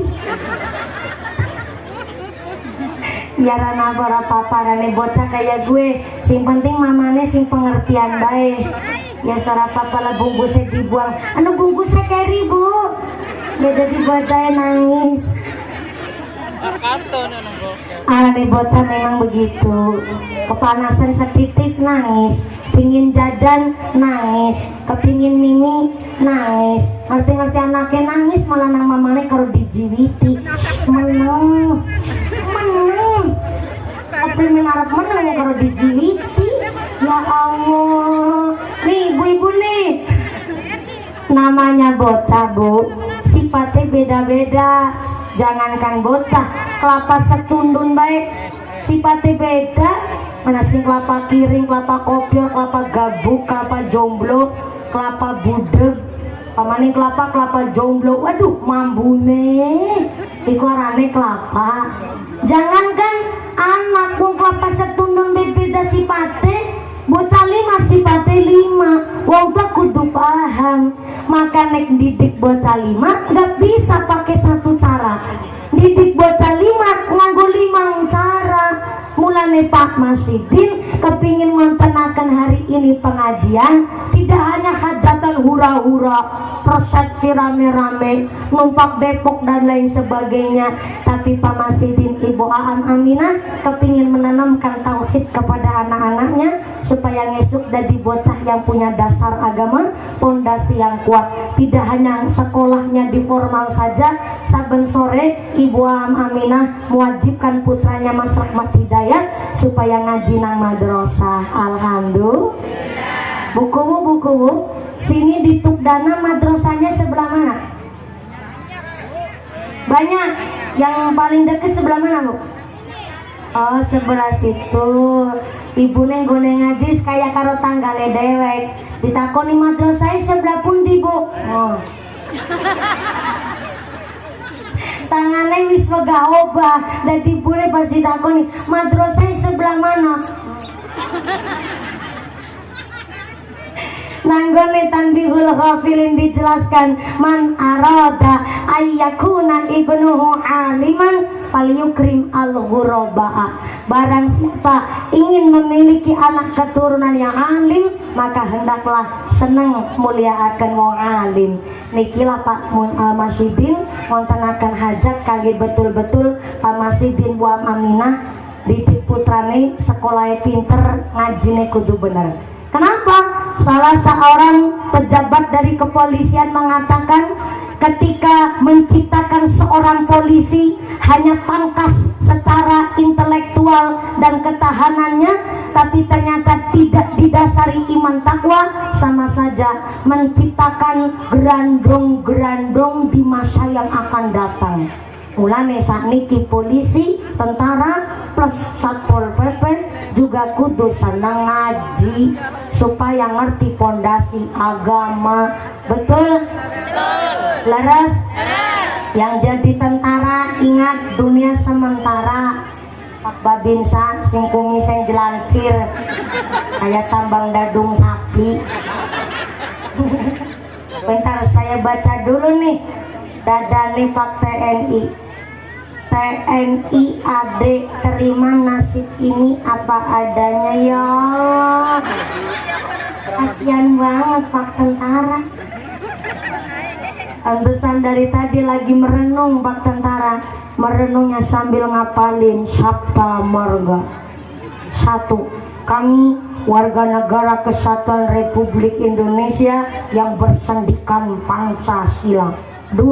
Ya rana para paparane bocah kayak gue, sing penting mamane sing pengertian baik. Ya sarapapa lah bungkusnya dibuang, anu bungkusnya keri Bu, dia jadi bocah nangis. Ane bocah memang begitu, kepanasan setitik nangis, pingin jajan nangis, kepingin mimi nangis, ngerti-ngerti anaknya nangis malah nang mamane karo dijiwiti. Meneng kepingin arep meneng karo dijiwiti. Ya Allah, nih ibu-ibu nih, namanya bocah Bu, sifatnya beda-beda. Jangankan bocah, kelapa setundun baik sifatnya beda. Mana sing kelapa kiring, kelapa kopior, kelapa gabuk, kelapa jomblo, kelapa budeg, pamaning kelapa jomblo. Waduh, mambune iku arane kelapa. Jangankan anak pun kelapa setundun beda sifatnya. Bocah 5 sifatnya 5. Wong tua kudu paham. Maka nek didik bocah 5 nggak bisa pakai satu cara. Didik bocah 5 nganggo 5 cara. Mulane Pak Masidin kepingin ngontenaken hari ini pengajian tidak hanya hajatan hura-hura, persepsi rame-rame, numpak Depok dan lain sebagainya, tapi Pak Masidin Ibu Aam Aminah kepingin menanamkan tauhid kepada anak-anaknya supaya ngesuk jadi bocah yang punya dasar agama, pondasi yang kuat. Tidak hanya sekolahnya di formal saja, saben sore Ibu Aam Aminah mewajibkan putranya Mas Rahmat Hidayat supaya ngaji nang madrasah. Alhamdulillah. Buku sini di Tukdana madrasahnya sebelah mana? Banyak. Yang paling dekat sebelah mana Bu? Oh sebelah situ. Ibu neng gone ngaji kayak karo tanggane dewek. Ditakoni madrasah sebelah pundi Bu? Oh. Tangannya wis wegah obah, dadi bule pas ditakoni madrasah sebelah mana? Nanggone tanbihul ghafilin dijelaskan man arada ayyakuna ibnuhu aliman falyukrim al-ghurabaa. Barang siapa ingin memiliki anak keturunan yang alim, maka hendaklah senang muliakan wong alim. Nikilah Pak Masidin ngontenaken hajat kage betul-betul Pak Masidin Bu Aam Aminah didik putrane sekolahnya pinter, ngajine kudu bener. Kenapa? Salah seorang pejabat dari kepolisian mengatakan ketika menciptakan seorang polisi hanya tangkas secara intelektual dan ketahanannya, tapi ternyata tidak didasari iman takwa, sama saja menciptakan gerandong-gerandong di masa yang akan datang. Mulane sakniki polisi, tentara plus satpol pp juga kudu senang ngaji supaya ngerti pondasi agama. Betul? Laras? Yang jadi tentara ingat dunia sementara. Pak Babinsa sing kumis yang jelantir kayak tambang dadung sapi. Bentar saya baca dulu nih dadane Pak TNI. TNI AD terima nasib ini apa adanya ya. Kasihan banget Pak tentara. Antesan dari tadi lagi merenung Pak Tentara. Merenungnya sambil ngapalin Sabta Marga. 1. Kami warga negara Kesatuan Republik Indonesia yang bersendikan Pancasila. 2.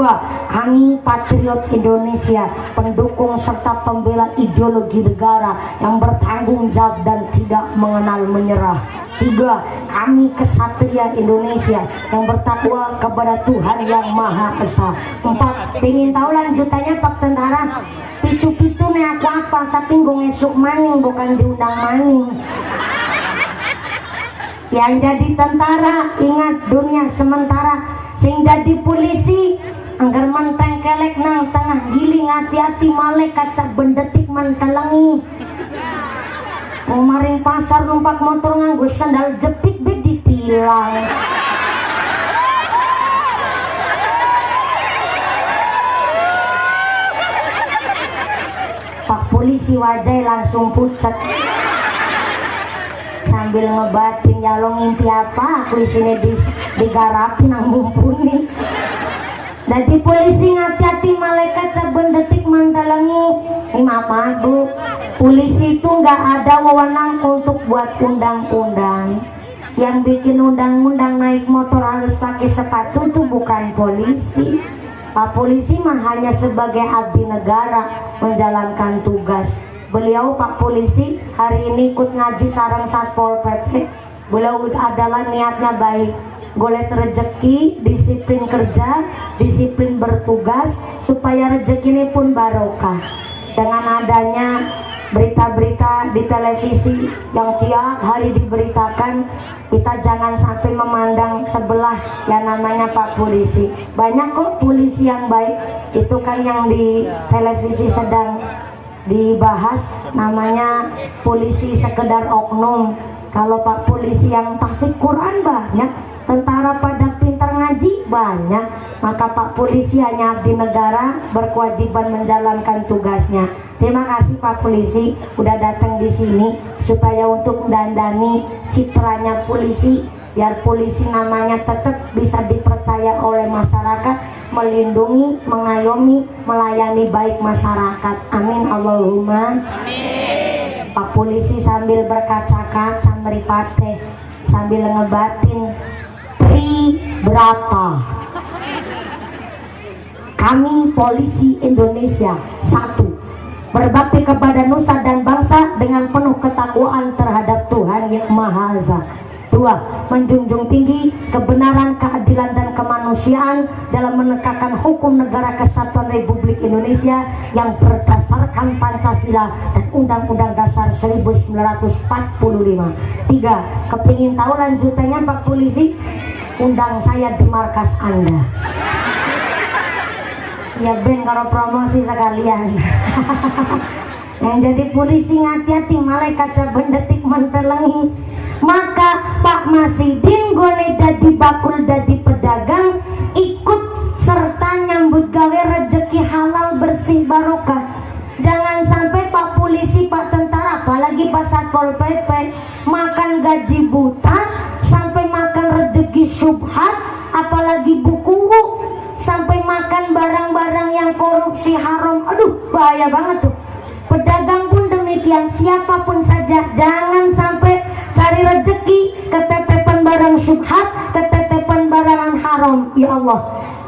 Kami patriot Indonesia, pendukung serta pembela ideologi negara yang bertanggung jawab dan tidak mengenal menyerah. 3. Kami kesatria Indonesia yang bertakwa kepada Tuhan yang Maha Esa. 4. Pengen tahu lanjutannya Pak Tentara? Pitu-pitu nih aku apa, tapi gue ngesuk maning bukan diundang maning. Yang jadi tentara ingat dunia sementara, sing jadi polisi anggar menteng kelek nang tengah giling, hati-hati malaikat sak bendetik mentelengi. Mau maring pasar numpak motor nganggo sandal jepit be ditilang. Pak polisi wajah langsung pucat sambil ngebatin ya lo ngimpi apa aku isine digarapin nang mumpuni. Jadi polisi ngati-hati malaikat saben detik mendalangi. Ini maaf Bu, polisi itu nggak ada wewenang untuk buat undang-undang. Yang bikin undang-undang naik motor harus pakai sepatu itu bukan polisi. Pak polisi mah hanya sebagai abdi negara menjalankan tugas. Beliau Pak polisi hari ini ikut ngaji sareng Satpol PP. Beliau adalah niatnya baik, golek rezeki, disiplin kerja, disiplin bertugas supaya rezeki ini pun barokah. Dengan adanya berita-berita di televisi yang tiap hari diberitakan, kita jangan sampai memandang sebelah yang namanya Pak polisi. Banyak kok polisi yang baik, itu kan yang di televisi sedang dibahas namanya polisi sekedar oknum. Kalau Pak polisi yang tahfidz Quran banyak, tentara pada pintar ngaji banyak, maka Pak polisi hanya abdi negara berkewajiban menjalankan tugasnya. Terima kasih Pak polisi udah datang di sini supaya untuk mendandani citranya polisi, biar polisi namanya tetap bisa dipercaya oleh masyarakat, melindungi, mengayomi, melayani baik masyarakat. Amin Allahumma amin. Pak polisi sambil berkaca-kaca meripate sambil ngebatin berapa? Kami polisi Indonesia 1. Berbakti kepada nusa dan bangsa dengan penuh ketakwaan terhadap Tuhan yang Maha Esa. 2. Menjunjung tinggi kebenaran, keadilan dan kemanusiaan dalam menegakkan hukum negara Kesatuan Republik Indonesia yang berdasarkan Pancasila dan Undang-Undang Dasar 1945. 3. Kepingin tahu lanjutannya Pak polisi? Undang saya di markas Anda. Ya ben karo promosi sekalian. Yang jadi polisi ngati-hati malaikat saben detik mentelengi. Maka Pak Masidin gone dadi bakul dadi pedagang, ikut serta nyambut gawe rezeki halal bersih barokah. Jangan sampai Pak polisi, Pak tentara, apalagi Pak Satpol PP makan gaji buta sampai makan rezeki syubhat, apalagi buku sampai makan barang-barang yang korupsi haram. Aduh bahaya banget tuh. Pedagang pun demikian, siapapun saja jangan sampai cari rezeki ketetepan barang syubhat, ketetepan barangan haram. Ya Allah,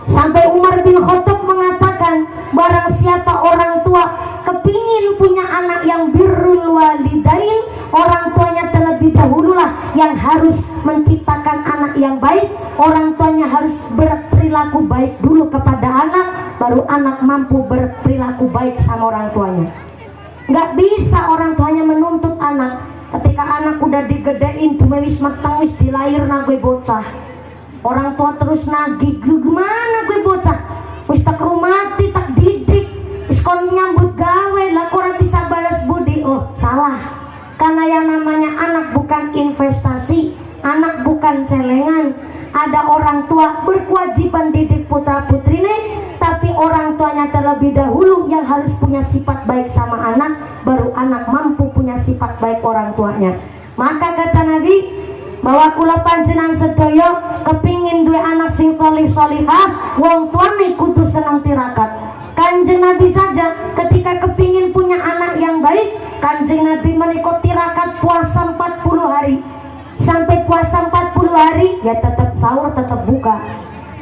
sampai Umar bin Khattab mengatakan, barang siapa orang tua kepingin punya anak yang birrul walidain, orang tuanya terlebih dahululah yang harus menciptakan anak yang baik. Orang tuanya harus berperilaku baik dulu kepada anak, baru anak mampu berperilaku baik sama orang tuanya. Nggak bisa orang tuanya menuntut anak. Ketika anak udah digedein tuh wis matang wis dilahirna gue bocah, orang tua terus nagih, gimana gue bocah wis tak rumati tak didik wis kon nyambut gawe lah kurang bisa balas budi. Oh salah, karena yang namanya anak bukan investasi, anak bukan celengan. Ada orang tua berkewajiban didik putra putrinya, tapi orang tuanya terlebih dahulu yang harus punya sifat baik sama anak, baru anak mampu punya sifat baik orang tuanya. Maka kata Nabi bahwa kula panjenengan sedaya kepingin duwe anak sing solih solihah, wong tuane kudu seneng tirakat. Kanjeng Nabi saja ketika kepingin punya anak yang baik, Kanjeng Nabi menikah tirakat puasa 40 hari. Sampai puasa 40 hari ya tetap sahur, tetap buka.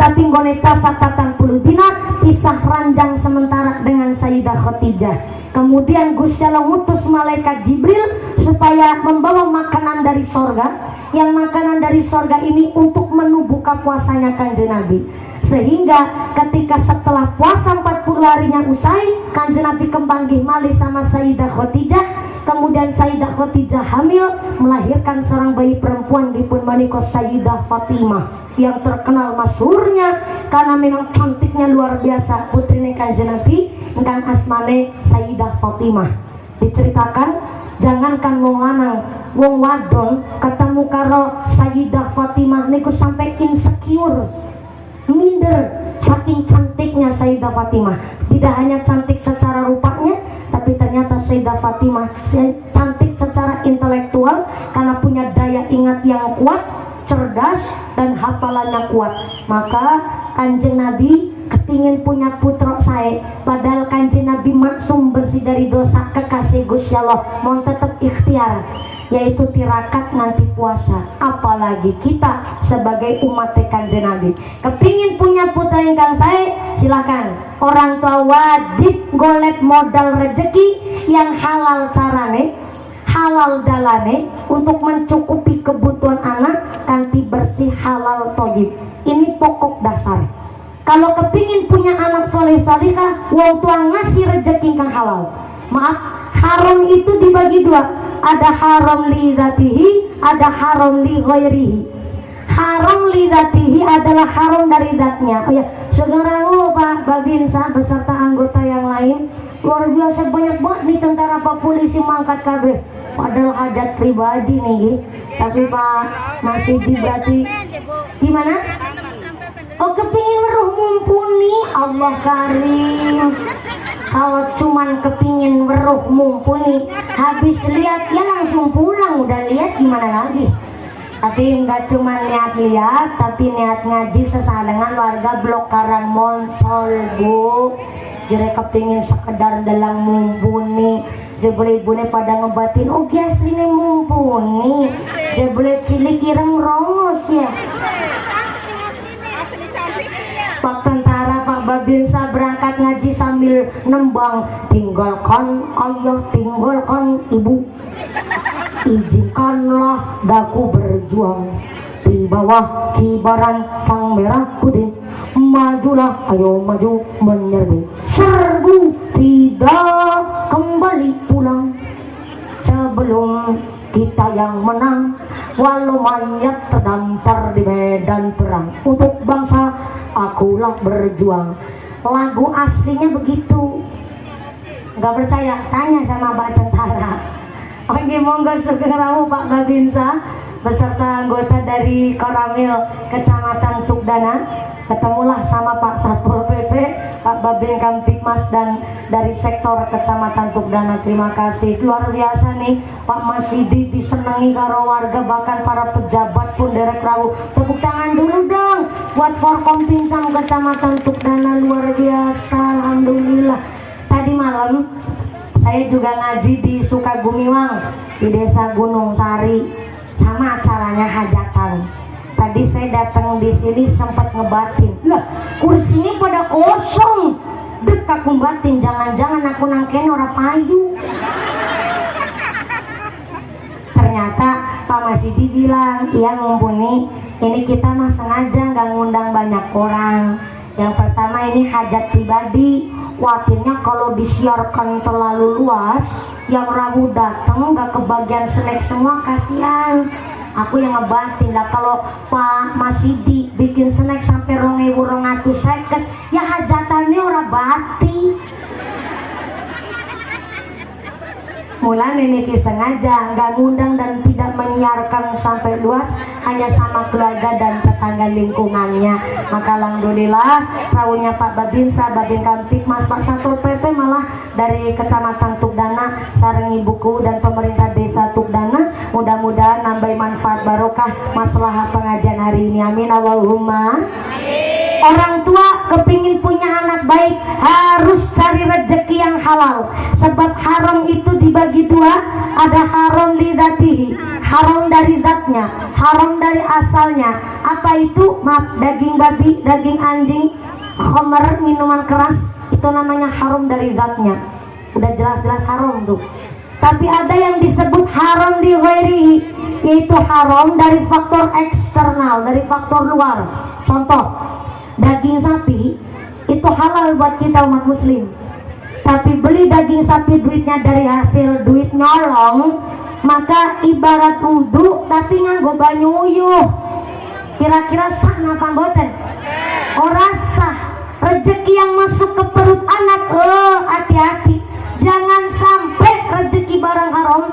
Tapi ngoneta sakatan 10 dina pisah ranjang sementara dengan Sayyidah Khadijah. Kemudian Gusti Allah ngutus malaikat Jibril supaya membawa makanan dari sorga. Yang makanan dari sorga ini untuk menu buka puasanya Kanjeng Nabi. Sehingga ketika setelah puasa 40 harinya usai, Kanjeng Nabi kembang malih sama Sayyidah Khadijah. Kemudian Sayyidah Khadijah hamil, melahirkan seorang bayi perempuan dipun menikah Sayyidah Fatimah yang terkenal masyhurnya karena memang cantiknya luar biasa putrine Kanjeng Nabi ingkang asmane Sayyidah Fatimah. Diceritakan jangankan wong lanang, wong wadon ketemu karo Sayyidah Fatimah niku sampai insecure, minder saking cantiknya Sayyidah Fatimah. Tidak hanya cantik secara rupanya, tapi ternyata Sayyidah Fatimah cantik secara intelektual karena punya daya ingat yang kuat, cerdas, dan hafalannya kuat. Maka Kanjeng Nabi kepingin punya putra saya, padahal Kanjeng Nabi maksum bersih dari dosa, kekasih Gusti Allah mau tetap ikhtiar, yaitu tirakat nanti puasa. Apalagi kita sebagai umat Kanjeng Nabi kepingin punya putra ingkang saya, silakan. Orang tua wajib golek modal rezeki yang halal carane, halal dalane untuk mencukupi kebutuhan anak kanthi bersih halal thayyib. Ini pokok dasar. Kalau kepingin punya anak soleh solihah, wong tua ngasih rezeki yang halal. Maaf, haram itu dibagi dua. Ada haram li dzatihi, ada haram li ghairihi. Haram li dzatihi adalah haram dari zatnya. Oh ya, saudara Pak Babinsa beserta anggota yang lain, luar biasa banyak banget nih tentara Pak polisi mangkat KB. Padahal hajat pribadi nih, tapi Pak masih berarti gimana? Oh kepingin weruh mumpuni, Allah karim. Kalau cuman kepingin weruh mumpuni, habis lihat ya langsung pulang, udah lihat gimana lagi. Tapi nggak cuma niat lihat, tapi niat ngaji sesalengan warga Blok Karang Moncol Bu. Jadi kepingin sekedar dalam mumpuni, jebule ibune pada ngebatin, oh gias ini mumpuni, jebule cilik ireng rongos ya. Pak tentara Pak Babinsa berangkat ngaji sambil nembang, tinggalkan ayah, tinggalkan ibu, izinkanlah daku berjuang di bawah kibaran sang merah putih. Majulah, ayo maju menyerbu, serbu, tidak kembali pulang sebelum kita yang menang. Walau mayat terdampar di medan perang, untuk bangsa akulah berjuang. Lagu aslinya begitu. Gak percaya? Tanya sama Pak Tentara. Oke, monggo sugeng rawuh Pak Babinsa beserta anggota dari Koramil Kecamatan Tugdana. Ketemulah sama Pak Satpol PP, Pak Babin Kamtipmas, dan dari sektor Kecamatan Tugdana. Terima kasih, luar biasa nih Pak Masidi, disenangi karo warga, bahkan para pejabat pun derek rawuh. Tepuk tangan dulu dong buat Forkom Pinsang Kecamatan Tugdana, luar biasa, alhamdulillah. Tadi malam saya juga ngaji di Sukagumiwang, di Desa Gunung Sari, sama acaranya hajatan. Tadi saya datang di sini sempat ngebatin, lah kursi ini pada kosong. Dek aku batin, jangan-jangan aku nangken ora payu. Ternyata Pak Masidi bilang, iya mumpuni, ini kita mah sengaja nggak ngundang banyak orang. Yang pertama ini hajat pribadi, khawatirnya kalau disiarkan terlalu luas, yang rawuh datang nggak kebagian snack semua, kasihan. Aku yang ngebatin lah, kalau Pak Masidi bikin snack sampai 2.250, ya hajatannya ora bati. Mulane niki sengaja nggak ngundang dan tidak menyiarkan sampai luas, hanya sama keluarga dan tetangga lingkungannya. Maka alhamdulillah perahunya Pak Babinsa, Babin Kamtipmas, Pak Satpol PP malah dari Kecamatan Tukdana sareng ibuku dan pemerintah desa Tukdana, mudah-mudahan nambah manfaat barokah masalah pengajian hari ini. Amin Allahumma. Orang tua kepingin punya anak baik harus cari rezeki yang halal, sebab haram itu dibagi dua, ada haram lidatihi, haram dari zatnya, haram dari asalnya. Apa itu? Maaf, daging babi, daging anjing, khamar, minuman keras, itu namanya haram dari zatnya, udah jelas-jelas haram tuh. Tapi ada yang disebut haram di ghairihi, yaitu haram dari faktor eksternal, dari faktor luar. Contoh, daging sapi itu halal buat kita umat muslim, tapi beli daging sapi duitnya dari hasil duit nyolong, maka ibarat wudhu tapi nganggo banyu uyuh. Kira-kira sah napa mboten? Ora sah. Rezeki yang masuk ke perut anak, hati-hati, jangan sampai rezeki barang haram.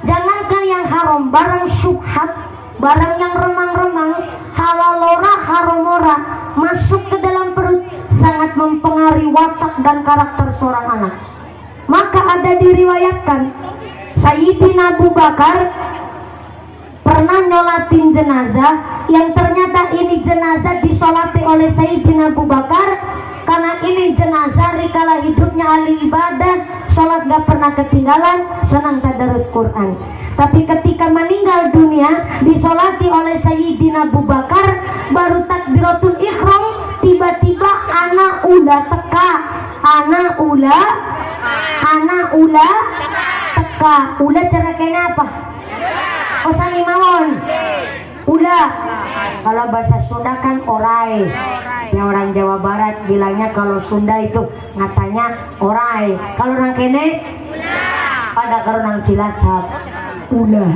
Jangankan yang haram, barang syubhat, barang yang remang-remang, halal ora haram ora, masuk ke dalam perut sangat mempengaruhi watak dan karakter seorang anak. Maka ada diriwayatkan Sayyidina Abu Bakar pernah nyolatin jenazah, yang ternyata ini jenazah disolati oleh Sayyidina Abu Bakar, karena ini jenazah rikala hidupnya ahli ibadah, sholat gak pernah ketinggalan, senang tadarus Quran. Tapi ketika meninggal dunia disolati oleh Sayyidina Abu Bakar, baru takbiratul ihram, tiba-tiba anak ula teka, anak ula teka. Ula cara kena apa? Osani mawon. Ula. Kalau bahasa Sunda kan orai. Ya orang Jawa Barat bilangnya kalau Sunda itu ngatanya orai. Kalau orang kene pada kalau orang Cilacap ula.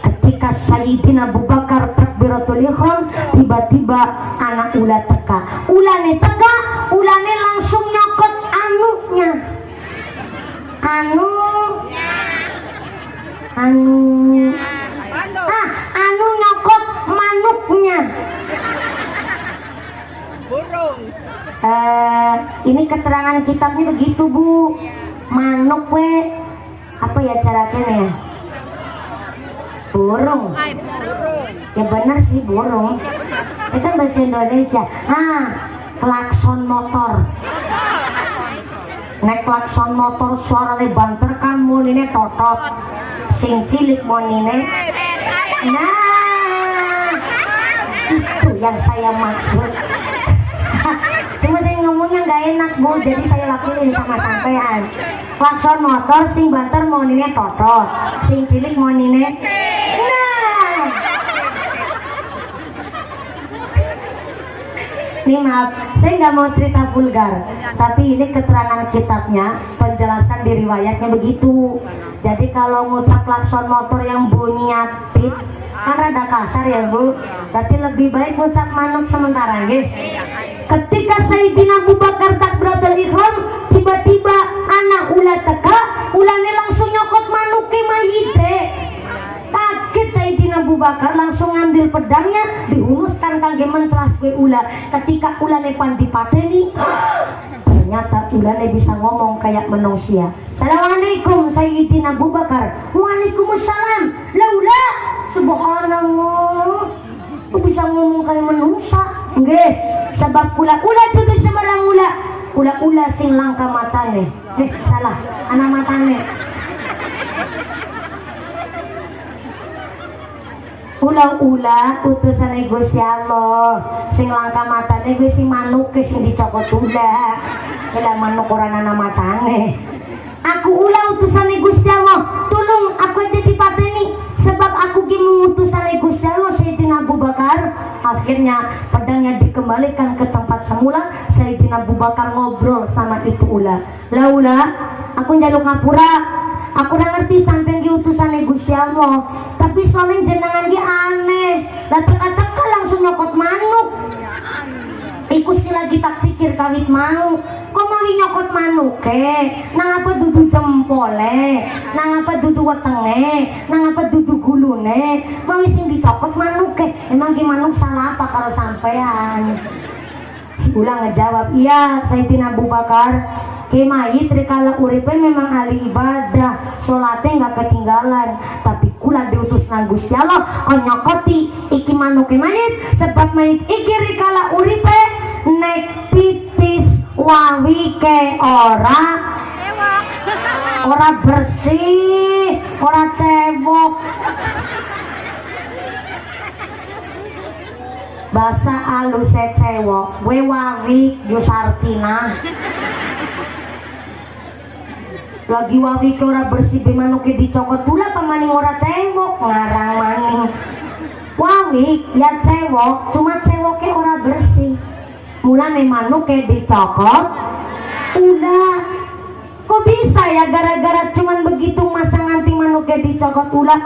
Ketika Sayyidina Abu Bakar takbiratul ihram, tiba-tiba anak ula teka. Ulane teka, ulane langsung nyokot anunya. Anu nyokot manuknya. Burung. Ini keterangan kitabnya begitu, Bu. Manuk we apa ya caranya ya? Burung. Ya benar sih burung. Itu kan bahasa Indonesia. Klakson motor. Nek klakson motor suaranya banter kan munine totot. Sing cilik munine. Nah, itu yang saya maksud. Cuma saya ngomongnya nggak enak, Bu, jadi saya lakuin sama sampean. Klakson motor sing banter munine totot, sing cilik munine. Nah, ini maaf, saya nggak mau cerita vulgar, tapi ini keterangan kitabnya, penjelasan di riwayatnya begitu. Jadi kalau ngucap klakson motor yang bunyinya tit, kan rada kasar ya, Bu. Berarti lebih baik ngucap manuk sementara, nggih. Ketika Sayyidina Abu Bakar takbiratul ihram, tiba-tiba anak ula teka, ulane langsung nyokot manuke mayite. Kaget Sayyidina Abu Bakar langsung ngambil pedangnya, dihunuskan kangge mencelas ke ula. Ketika ulane pandipateni, ternyata ulane bisa ngomong kayak manusia. Assalamualaikum Sayyidina Abu Bakar. Waalaikumsalam. Laula subhanallah. Kok bisa ngomong kayak manusia? Nggih, sebab ula-ula itu sembarang ula. Ula-ula sing langka matane. Salah, anak matane. Ula-ula utusan Gusti Allah, sing langka matane gue sing manuk sing dicokot ula. Ela manuk ora ana matane. Aku ula utusan Gusti Allah, tolong aku aja dipateni sebab aku ki utusan Gusti Allah. Sayyidina Abu Bakar akhirnya pedangnya dikembalikan ke tempat semula. Sayyidina Abu Bakar ngobrol sama itu ula. Laula aku njaluk ngapura, aku udah ngerti sampai ki utusan Gusti Allah, tapi soalnya jenengan ki aneh. Lah teka-teka langsung nyokot manuk. Iku sih lagi tak pikir kawit mau. kok mau nyokot manuke nang apa dudu jempole nang apa dudu wetenge nang apa dudu gulune mau sing dicokot manuke emang ki manuk salah apa kalau sampean si ulang ngejawab iya Sayyidina Abu Bakar ke mayit rikala uripe memang ahli ibadah sholatnya nggak ketinggalan tapi kula diutus nang Gusti Allah kon nyokoti iki manuke mayit sebab mayit iki rikala uripe nek pipis wawike ora bersih ora cebok bahasa alus cewok we wawik yusartina lagi wawike ora bersih be manuke dicokot pula pamaning ora cebok ngarang maning wawik ya cewok cuma cewoknya ora bersih mulane manuke dicokot udah kok bisa ya gara-gara cuman begitu masa nganti manuke dicokot ulah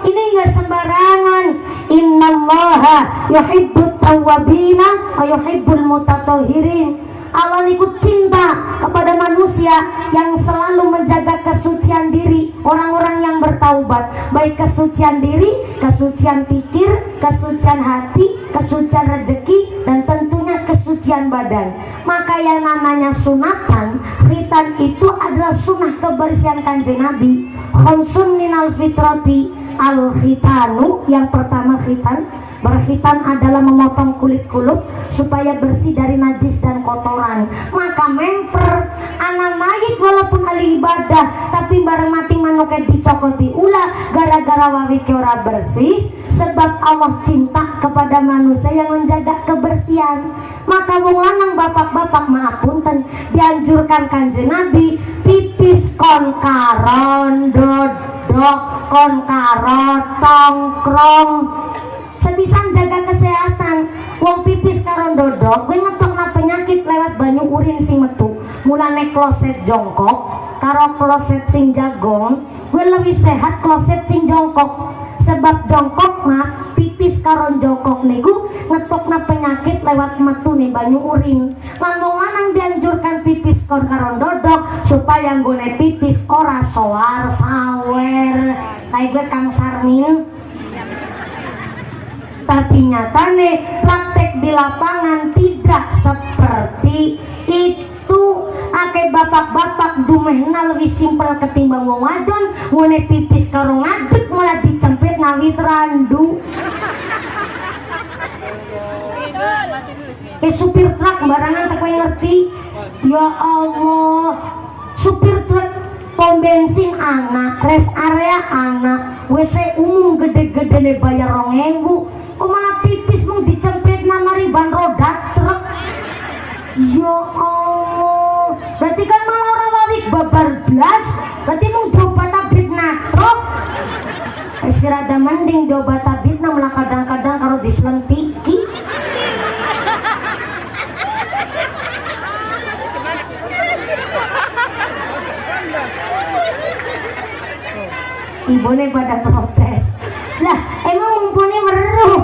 ini enggak sembarangan innallaha yuhibbut tawwabina wa yuhibbul mutatahhirin Allah ikut cinta kepada manusia yang selalu menjaga kesucian diri orang-orang yang bertaubat baik kesucian diri, kesucian pikir, kesucian hati, kesucian rezeki dan tentunya kesucian badan maka yang namanya sunatan khitan itu adalah sunnah kebersihan kanjeng Nabi khamsun minal fitrati al khitanu yang pertama khitan berkhitan adalah memotong kulit kulub supaya bersih dari najis dan kotoran maka memper anak mayit walaupun ahli ibadah tapi bareng mati manuke dicokoti ulah gara-gara wawike ora bersih sebab Allah cinta kepada manusia yang menjaga kebersihan maka wong lanang bapak-bapak maaf punten dianjurkan kanjeng Nabi pipis kon karon dodok kon karot tongkrong sebisan jaga kesehatan wong pipis karon dodok gue ngetokna penyakit lewat banyu urin sing metu mulane kloset jongkok karo kloset sing jagong gue lebih sehat kloset sing jongkok sebab jongkok mah pipis karon jongkok niku ngetokna penyakit lewat metu nih banyu urin lanang lanang dianjurkan pipis kon karon dodok supaya nggone pipis ora soar sawer kayak gue Kang Sarmin tapi nyatane praktek di lapangan tidak seperti itu akeh bapak-bapak dumehna lebih simpel ketimbang wong wadon ngone pipis karo ngadeg malah dicempit nawit randu supir truk barangan tak ngerti ya Allah supir truk pom bensin anak rest area anak WC umum gede-gede nih bayar 2.000 kok malah pipis mau dicempit nama ban roda truk ya Allah berarti kan malah orang wawik babar blas berarti mau diobat tabit natrok istirahat mending diobat tabit malah kadang-kadang kalau diselentiki ibune pada protes lah emang mumpuni weruh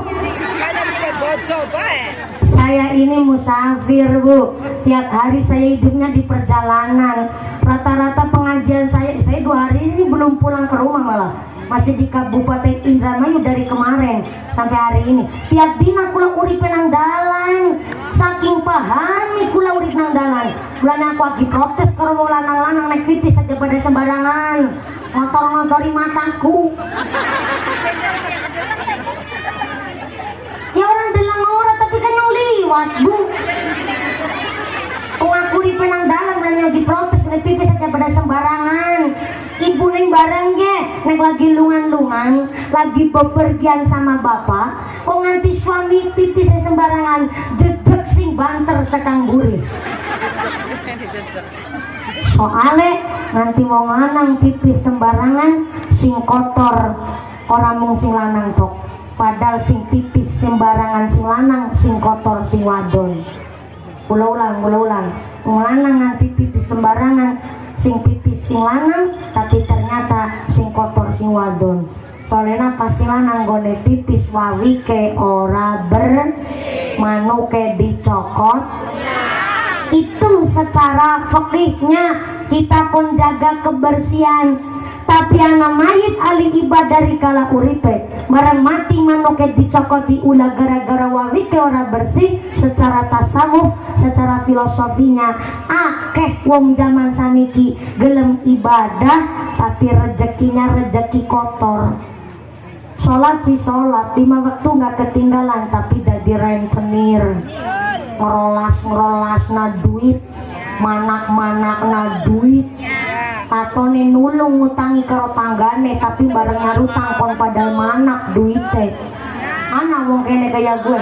saya ini musafir bu tiap hari saya hidupnya di perjalanan rata-rata pengajian saya 2 hari ini belum pulang ke rumah malah masih di Kabupaten Indramayu dari kemarin sampai hari ini tiap dina kula urip nang dalan saking pahami kula urip nang dalan bulan aku lagi protes kalau mau lanang-lanang naik pipis saja pada sembarangan motor-motori mataku ya orang bilang orang tapi kan yang liwat bu aku di penang dalam dan yang diprotes naik pipis saja pada sembarangan ibu neng bareng ge neng lagi lungan-lungan lagi bepergian sama bapak kok nganti suami pipis sembarangan jedek sing banter sekang gurih soale nanti mau lanang pipis sembarangan sing kotor orang mung sing lanang tok padahal sing pipis sembarangan sing lanang sing kotor sing wadon ulang lanang nanti pipis sembarangan sing pipis sing lanang tapi ternyata sing kotor sing wadon soalnya pasti lanang gone pipis wawike ora ber manuke dicokot Itu secara fikihnya kita pun jaga kebersihan. Tapi anak mayit ali ibadah kala uripe barang mati manuke dicokoti ulah gara-gara wawike ora bersih. Secara tasawuf, secara filosofinya akeh wong zaman saniki gelem ibadah tapi rezekinya rezeki kotor. Sholat si sholat 5 waktu nggak ketinggalan tapi dadi rentenir, ngerolas na duit, manak na duit, atau nih nulung ngutangi karo tanggane tapi bareng nyarutang kon padahal manak duit teh. Ana wong kene kayak gue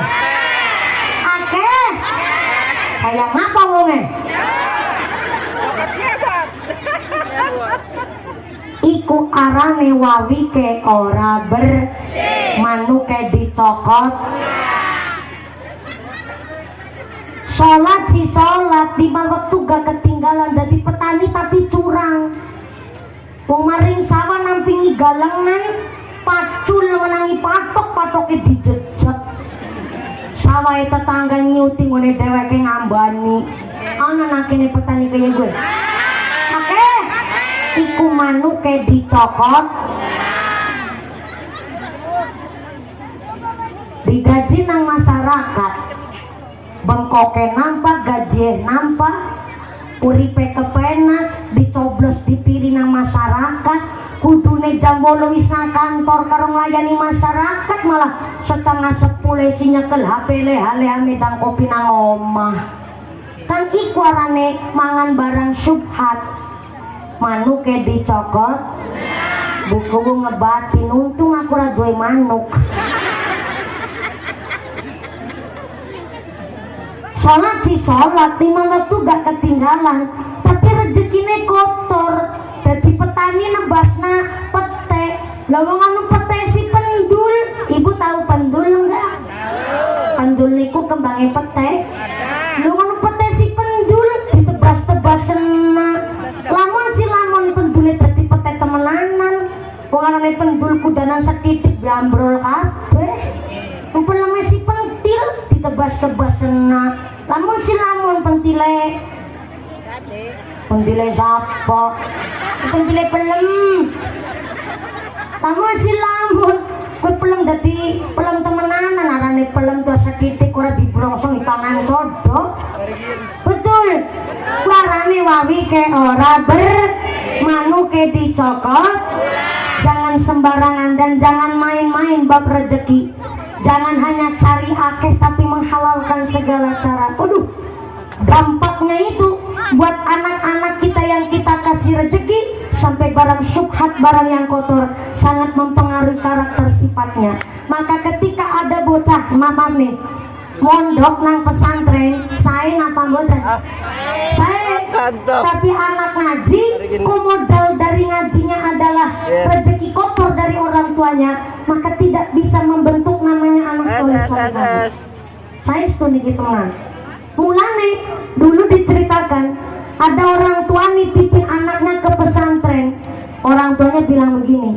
akeh kayak ngapa wonge iku arane wawike ora bersih, manuke dicokot. Sholat si sholat 5 waktu gak ketinggalan jadi petani tapi curang. Wong maring sawah nampingi galengan pacul menangi patok-patoknya dijejek. Sawah tetangga nyuting ngene dheweke ngambani. Ana nakene petani kaya gue. Oke. Iku manuke dicokot. Digaji nang masyarakat. Bengkoke nampak, gaji nampak, uripe kepenak, dicoblos dipiri nang masyarakat, kudune jam 8 wis nang kantor karo nglayani masyarakat malah setengah 10 isinya kel HP leha-leha medang kopi nang omah. Kan iku arane mangan barang syubhat. Manuke dicokot, buku ngebatin untung aku ora duwe manuk. Sholat si sholat 5 waktu gak ketinggalan tapi rezekine kotor. Jadi petani nebasna pete lawang anu pete si pendul. Ibu tahu pendul enggak? Pendul niku kembangnya pete. Lawang anu pete si pendul ditebas-tebasena. Lamun si lamun pendulnya dadi pete temenanan. Wong anane pendul kudanan setitik diambrol kabeh. Umpama si pentil ditebas-tebasena. Lamun si lamun pentile sapa? Pentile pelem. Lamun si lamun kowe pelem dadi pelem temenanan arane pelem tuh setitik ora dibrongsong di tangan codok. Betul. Warane wawike ora manuke dicokot. Jangan sembarangan dan jangan main-main bab rezeki. Jangan hanya cari akeh tapi menghalalkan segala cara. Waduh, dampaknya itu buat anak-anak kita yang kita kasih rezeki sampai barang syubhat, barang yang kotor sangat mempengaruhi karakter sifatnya. Maka ketika ada bocah mamam nih mondok nang pesantren, saya napa mboten? Saya tapi anak ngaji, kok modal dari ngajinya adalah rezeki kotor dari orang tuanya, maka tidak bisa membentuk namanya anak soleh. Saya setuju teman. Mulane dulu diceritakan ada orang tua nitipin anaknya ke pesantren. Orang tuanya bilang begini,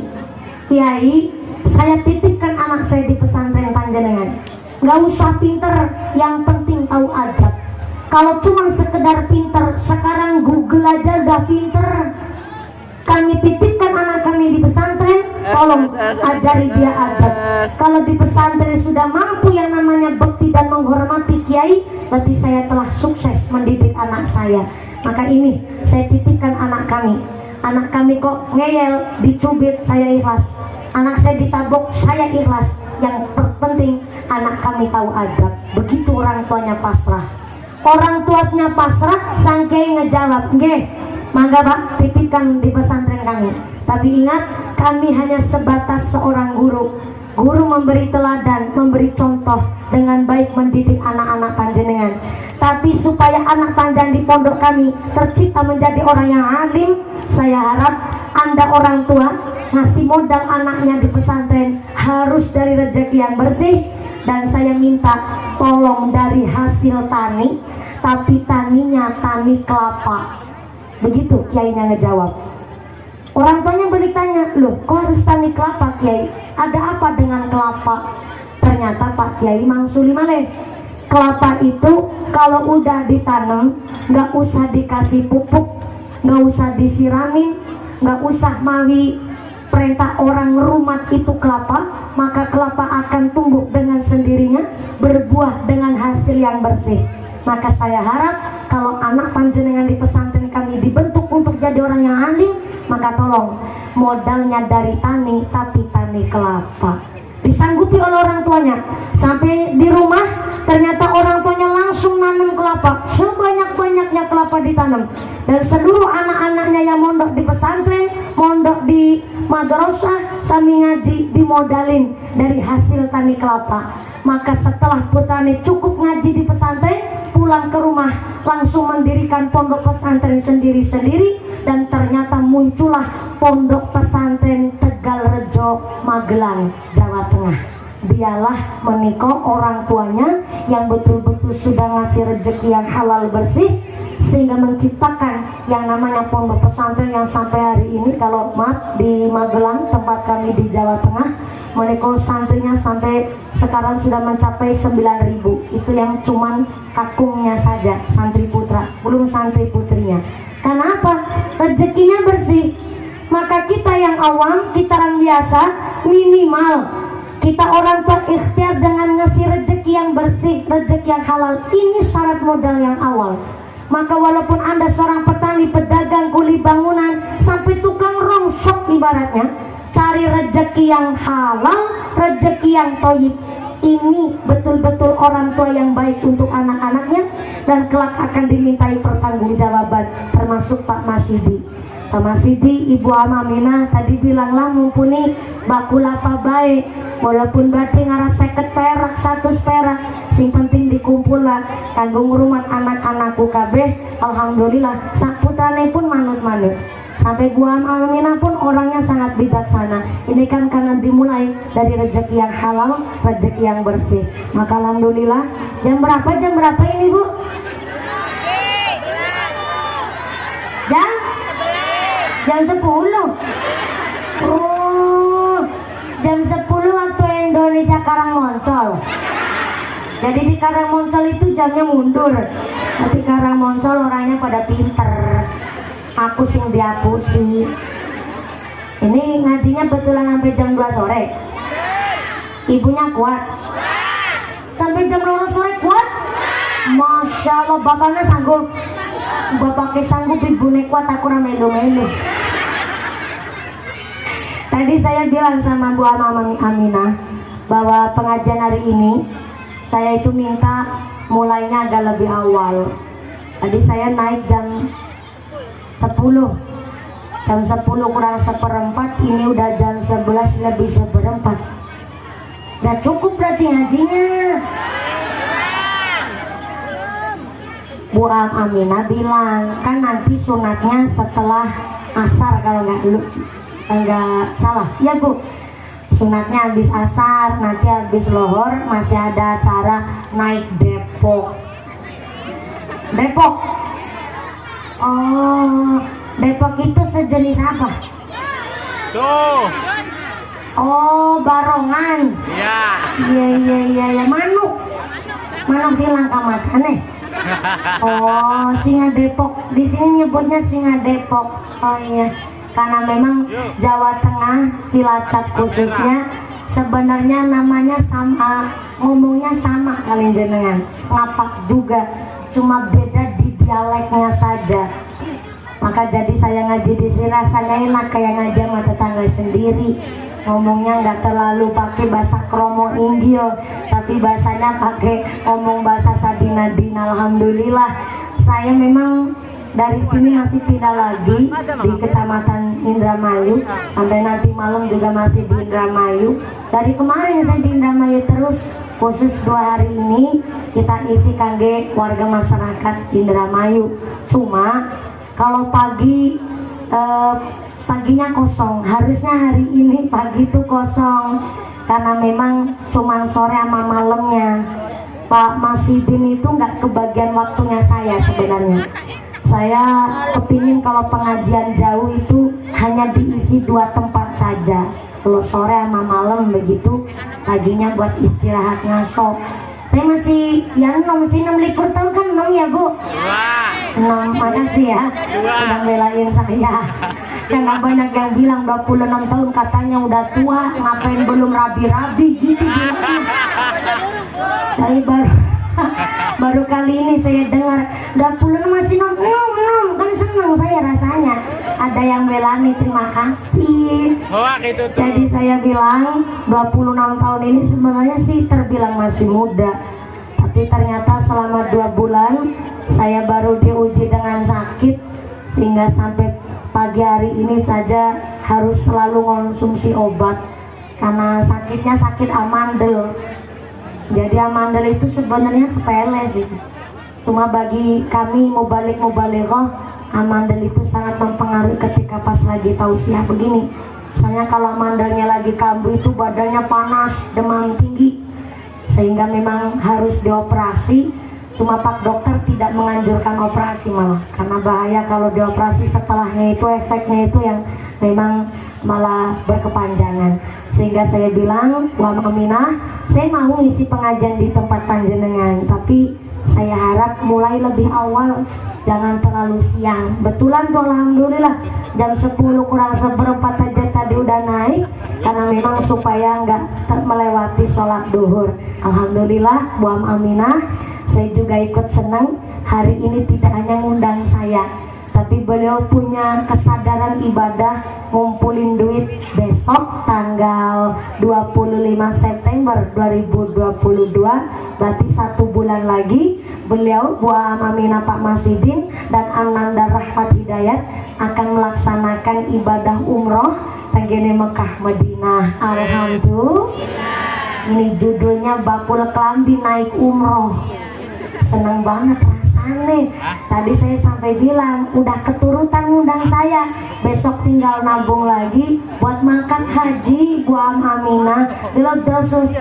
Kiai, saya titipkan anak saya di pesantren panjenengan. Gak usah pinter, yang penting tahu adab. Kalau cuma sekedar pinter, sekarang Google aja udah pinter. Kami titipkan anak kami di pesantren, tolong ajari dia adab. Kalau di pesantren sudah mampu yang namanya bekti dan menghormati kiai, berarti saya telah sukses mendidik anak saya. Maka ini saya titipkan anak kami. Anak kami kok ngeyel, dicubit, saya ikhlas. Anak saya ditabok, saya ikhlas. Yang terpenting anak kami tahu adab. Begitu orang tuanya pasrah. Orang tuanya pasrah, sang kiai ngejawab, nggih, mangga Pak, titipkan di pesantren kami. Tapi ingat, kami hanya sebatas seorang guru. Guru memberi teladan, memberi contoh dengan baik mendidik anak-anak panjenengan. Tapi supaya anak panjang di pondok kami tercipta menjadi orang yang alim, saya harap Anda orang tua ngasih modal anaknya di pesantren harus dari rezeki yang bersih. Dan saya minta tolong dari hasil tani, tapi taninya tani kelapa. Begitu kiainya ngejawab. Orang tuanya balik tanya, loh kok harus tani kelapa Kiai? Ada apa dengan kelapa? Ternyata Pak Kiai mangsuli malih. kelapa itu kalau udah ditanam nggak usah dikasih pupuk, nggak usah disiramin, nggak usah mawi perintah orang ngerumat itu kelapa, maka kelapa akan tumbuh dengan sendirinya, berbuah dengan hasil yang bersih. Maka saya harap kalau anak panjenengan di pesantren kami dibentuk untuk jadi orang yang alim, maka tolong modalnya dari tani, tapi tani kelapa, disanggupi oleh orang tuanya. Sampai di rumah ternyata orang tuanya langsung nanam kelapa, sebanyak-banyaknya kelapa ditanam, dan seluruh anak-anaknya yang mondok di pesantren, mondok di madrasah, sambil ngaji dimodalin dari hasil tani kelapa. Maka setelah petani cukup ngaji di pesantren, pulang ke rumah langsung mendirikan pondok pesantren sendiri-sendiri, dan ternyata muncullah pondok pesantren Tegalrejo, Magelang, Jawa Tengah. Dialah menikah orang tuanya yang betul-betul sudah ngasih rezeki yang halal bersih, sehingga menciptakan yang namanya pondok pesantren yang sampai hari ini, kalau maaf di Magelang tempat kami di Jawa Tengah, menikah santrinya sampai sekarang sudah mencapai 9.000. Itu yang cuman kakungnya saja, santri putra, belum santri putrinya. Karena apa? Rezekinya bersih. Maka kita yang awam, kita orang biasa, minimal kita orang tua ikhtiar dengan ngasih rezeki yang bersih, rezeki yang halal. Ini syarat modal yang awal. Maka walaupun Anda seorang petani, pedagang, kuli bangunan, sampai tukang rongsok ibaratnya, cari rezeki yang halal, rezeki yang thayyib. Ini betul-betul orang tua yang baik untuk anak-anaknya, dan kelak akan dimintai pertanggungjawaban, termasuk Pak Masidi. Pak Masidi, Ibu Aminah tadi bilanglah mumpuni baku lapa baik, walaupun berarti ngarah 50 perak, 100 perak, sing penting dikumpul lah kanggo ngrumat anak-anakku kabeh. Alhamdulillah sak putrane pun manut-manut. Sampai Bu Aminah pun orangnya sangat bijaksana. Ini kan karena dimulai dari rezeki yang halal, rezeki yang bersih. Maka alhamdulillah. Jam berapa ini Bu? Jam 10. Oh, jam 10 waktu Indonesia Karangmoncol. Jadi di Karangmoncol itu jamnya mundur, tapi Karangmoncol orangnya pada pinter. Aku sing diapusi. Ini ngajinya betulan sampai jam 2 sore. Ibunya kuat. Sampai jam 2 sore kuat. Masya Allah, bapaknya sanggup. Bapaknya sanggup, ibunya kuat, aku melu-melu. Tadi saya bilang sama Bu Aminah bahwa pengajian hari ini saya itu minta mulainya agak lebih awal. Tadi saya naik jam 10. Jam 10 kurang seperempat, ini udah jam 11 lebih seperempat. Udah cukup berarti ngajinya. Bu Aminah bilang, kan nanti sunatnya setelah asar kalau nggak salah. Ya Bu, sunatnya habis asar, nanti habis lohor masih ada acara naik Depok. Oh, Depok itu sejenis apa? Tuh. Oh, barongan. Iya. Manuk silang kamatane. Oh, singa Depok. Di sini nyebutnya singa Depok. Oh iya. Karena memang Jawa Tengah, Cilacap khususnya, sebenarnya namanya sama, ngomongnya sama kalian jenengan. Ngapak juga, cuma beda di dialeknya saja. Maka jadi saya ngaji di sini rasanya enak kayak ngaji sama tetangga sendiri. Ngomongnya nggak terlalu pakai bahasa kromo inggil, tapi bahasanya pakai ngomong bahasa Sadinadina. Alhamdulillah, saya memang dari sini masih pindah lagi di Kecamatan Indramayu, sampai nanti malam juga masih di Indramayu. Dari kemarin saya di Indramayu terus, khusus 2 hari ini kita isi kangge warga masyarakat Indramayu. Cuma kalau paginya kosong, harusnya hari ini pagi itu kosong karena memang cuma sore sama malamnya. Pak Masidin itu nggak kebagian waktunya saya sebenarnya. Saya kepingin kalau pengajian jauh itu hanya diisi 2 tempat saja. Kalau sore sama malam begitu, paginya buat istirahat ngasok. Saya masih ya 6 tahun kan 6 ya Bu. 6, makasih ya udah belain saya. Karena banyak yang bilang 26 tahun katanya udah tua, ngapain belum rabi-rabi gitu bilangnya. Saya baru kali ini saya dengar 26 masih nom kan senang saya rasanya. Ada yang belani, terima kasih. Jadi saya bilang 26 tahun ini sebenarnya sih terbilang masih muda, tapi ternyata selama 2 bulan saya baru diuji dengan sakit, sehingga sampai pagi hari ini saja harus selalu konsumsi obat karena sakitnya sakit amandel. Jadi amandel itu sebenarnya sepele sih, cuma bagi kami mubalik-mubalighah amandel itu sangat mempengaruhi ketika pas lagi tausiah begini. Misalnya kalau amandelnya lagi kambuh itu badannya panas, demam tinggi, sehingga memang harus dioperasi. Cuma Pak Dokter tidak menganjurkan operasi malah, karena bahaya kalau dioperasi setelahnya itu efeknya itu yang memang malah berkepanjangan. Sehingga saya bilang, Wah Aminah, saya mau isi pengajian di tempat panjenengan, tapi saya harap mulai lebih awal, jangan terlalu siang. Betulan tuh alhamdulillah jam 10 kurang seperempat aja tadi udah naik, karena memang supaya nggak melewati sholat duhur. Alhamdulillah Bu Aminah, saya juga ikut senang. Hari ini tidak hanya ngundang saya, tapi beliau punya kesadaran ibadah ngumpulin duit besok tanggal 25 September 2022, berarti 1 bulan lagi beliau Bu Aminah, Pak Masidin dan Ananda Rahmat Hidayat akan melaksanakan ibadah umroh tenggene Mekah Madinah. Alhamdulillah. Ini judulnya bakul kelambi naik umroh. Seneng banget rasanya. Tadi saya sampai bilang udah keturutan ngundang saya, besok tinggal nabung lagi buat makan haji Bu Aminah. Beliau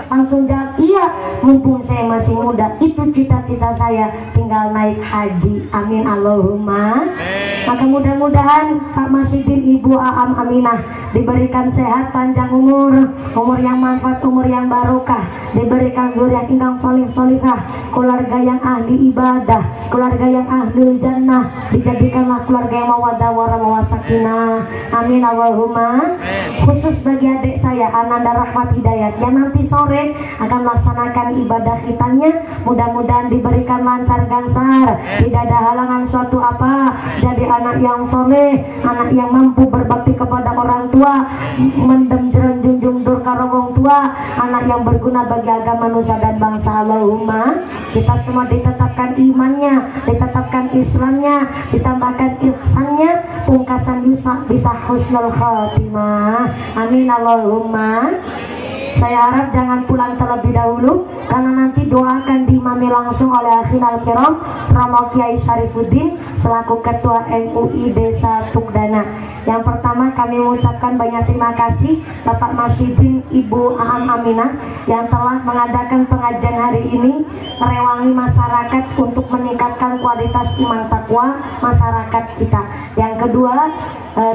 langsung jawab, iya, mumpung saya masih muda, itu cita-cita saya, tinggal naik haji. Amin Allahumma. Maka mudah-mudahan Pak Masidin, Ibu Aminah diberikan sehat, panjang umur yang manfaat, umur yang barokah, diberikan zuriat ingkang solih solihah, keluarga yang ahli ibadah, keluarga yang ahli jannah, dijadikanlah keluarga yang mawaddah warahmah wasakinah. Amin Allahumma. Khusus bagi adik saya Ananda Rahmat Hidayat yang nanti sore akan melaksanakan ibadah khitannya, mudah-mudahan diberikan lancar gansar, tidak ada halangan suatu apa, jadi anak yang soleh, anak yang mampu berbakti kepada orang tua, mendem junjung dur karo wong tua, anak yang berguna bagi agama nusa dan bangsa. Allahumma. Kita semua ditetapkan imannya, ditetapkan Islamnya, ditambahkan ihsannya, pungkasan bisa husnul khatimah. Amin Allahumma. Saya harap jangan pulang terlebih dahulu, karena nanti doa akan diimami langsung oleh Akhinal Kiram Romo Kiai Syarifuddin selaku Ketua MUI Desa Tukdana. Yang pertama kami mengucapkan banyak terima kasih Bapak Masidin, Ibu Aminah yang telah mengadakan pengajian hari ini, merewangi masyarakat untuk meningkatkan kualitas iman takwa masyarakat kita. Yang kedua,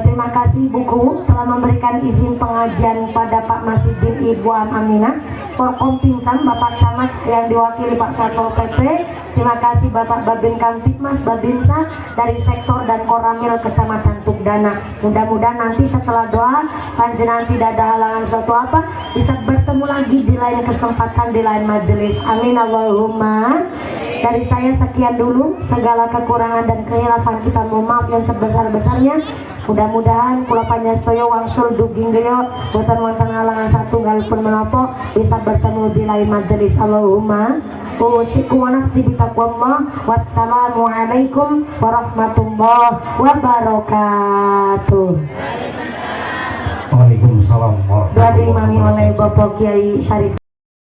terima kasih buku telah memberikan izin pengajian pada Pak Masidin, Ibu Aminah, Forkom Pincam, Bapak Camat yang diwakili Pak Satpol PP. Terima kasih Bapak Babin Kamtipmas, Babinsa dari sektor dan Koramil Kecamatan Tukdana. Mudah-mudahan nanti setelah doa panjenengan tidak ada halangan suatu apa, bisa bertemu lagi di lain kesempatan, di lain majelis. Amin Allahumma. Dari saya sekian dulu, segala kekurangan dan kehilafan kita mohon maaf yang sebesar-besarnya. Mudah-mudahan kula panjenengan wangsul duging griya boten wonten halangan satunggalipun menapa bisa bertemu di lain majelis. Allahumma. Usiku wa nafsi bitaqwallah. Wassalamualaikum warahmatullahi wabarakatuh. Waalaikumsalam warahmatullahi Doa diimami oleh Bapak Kiai Syarif.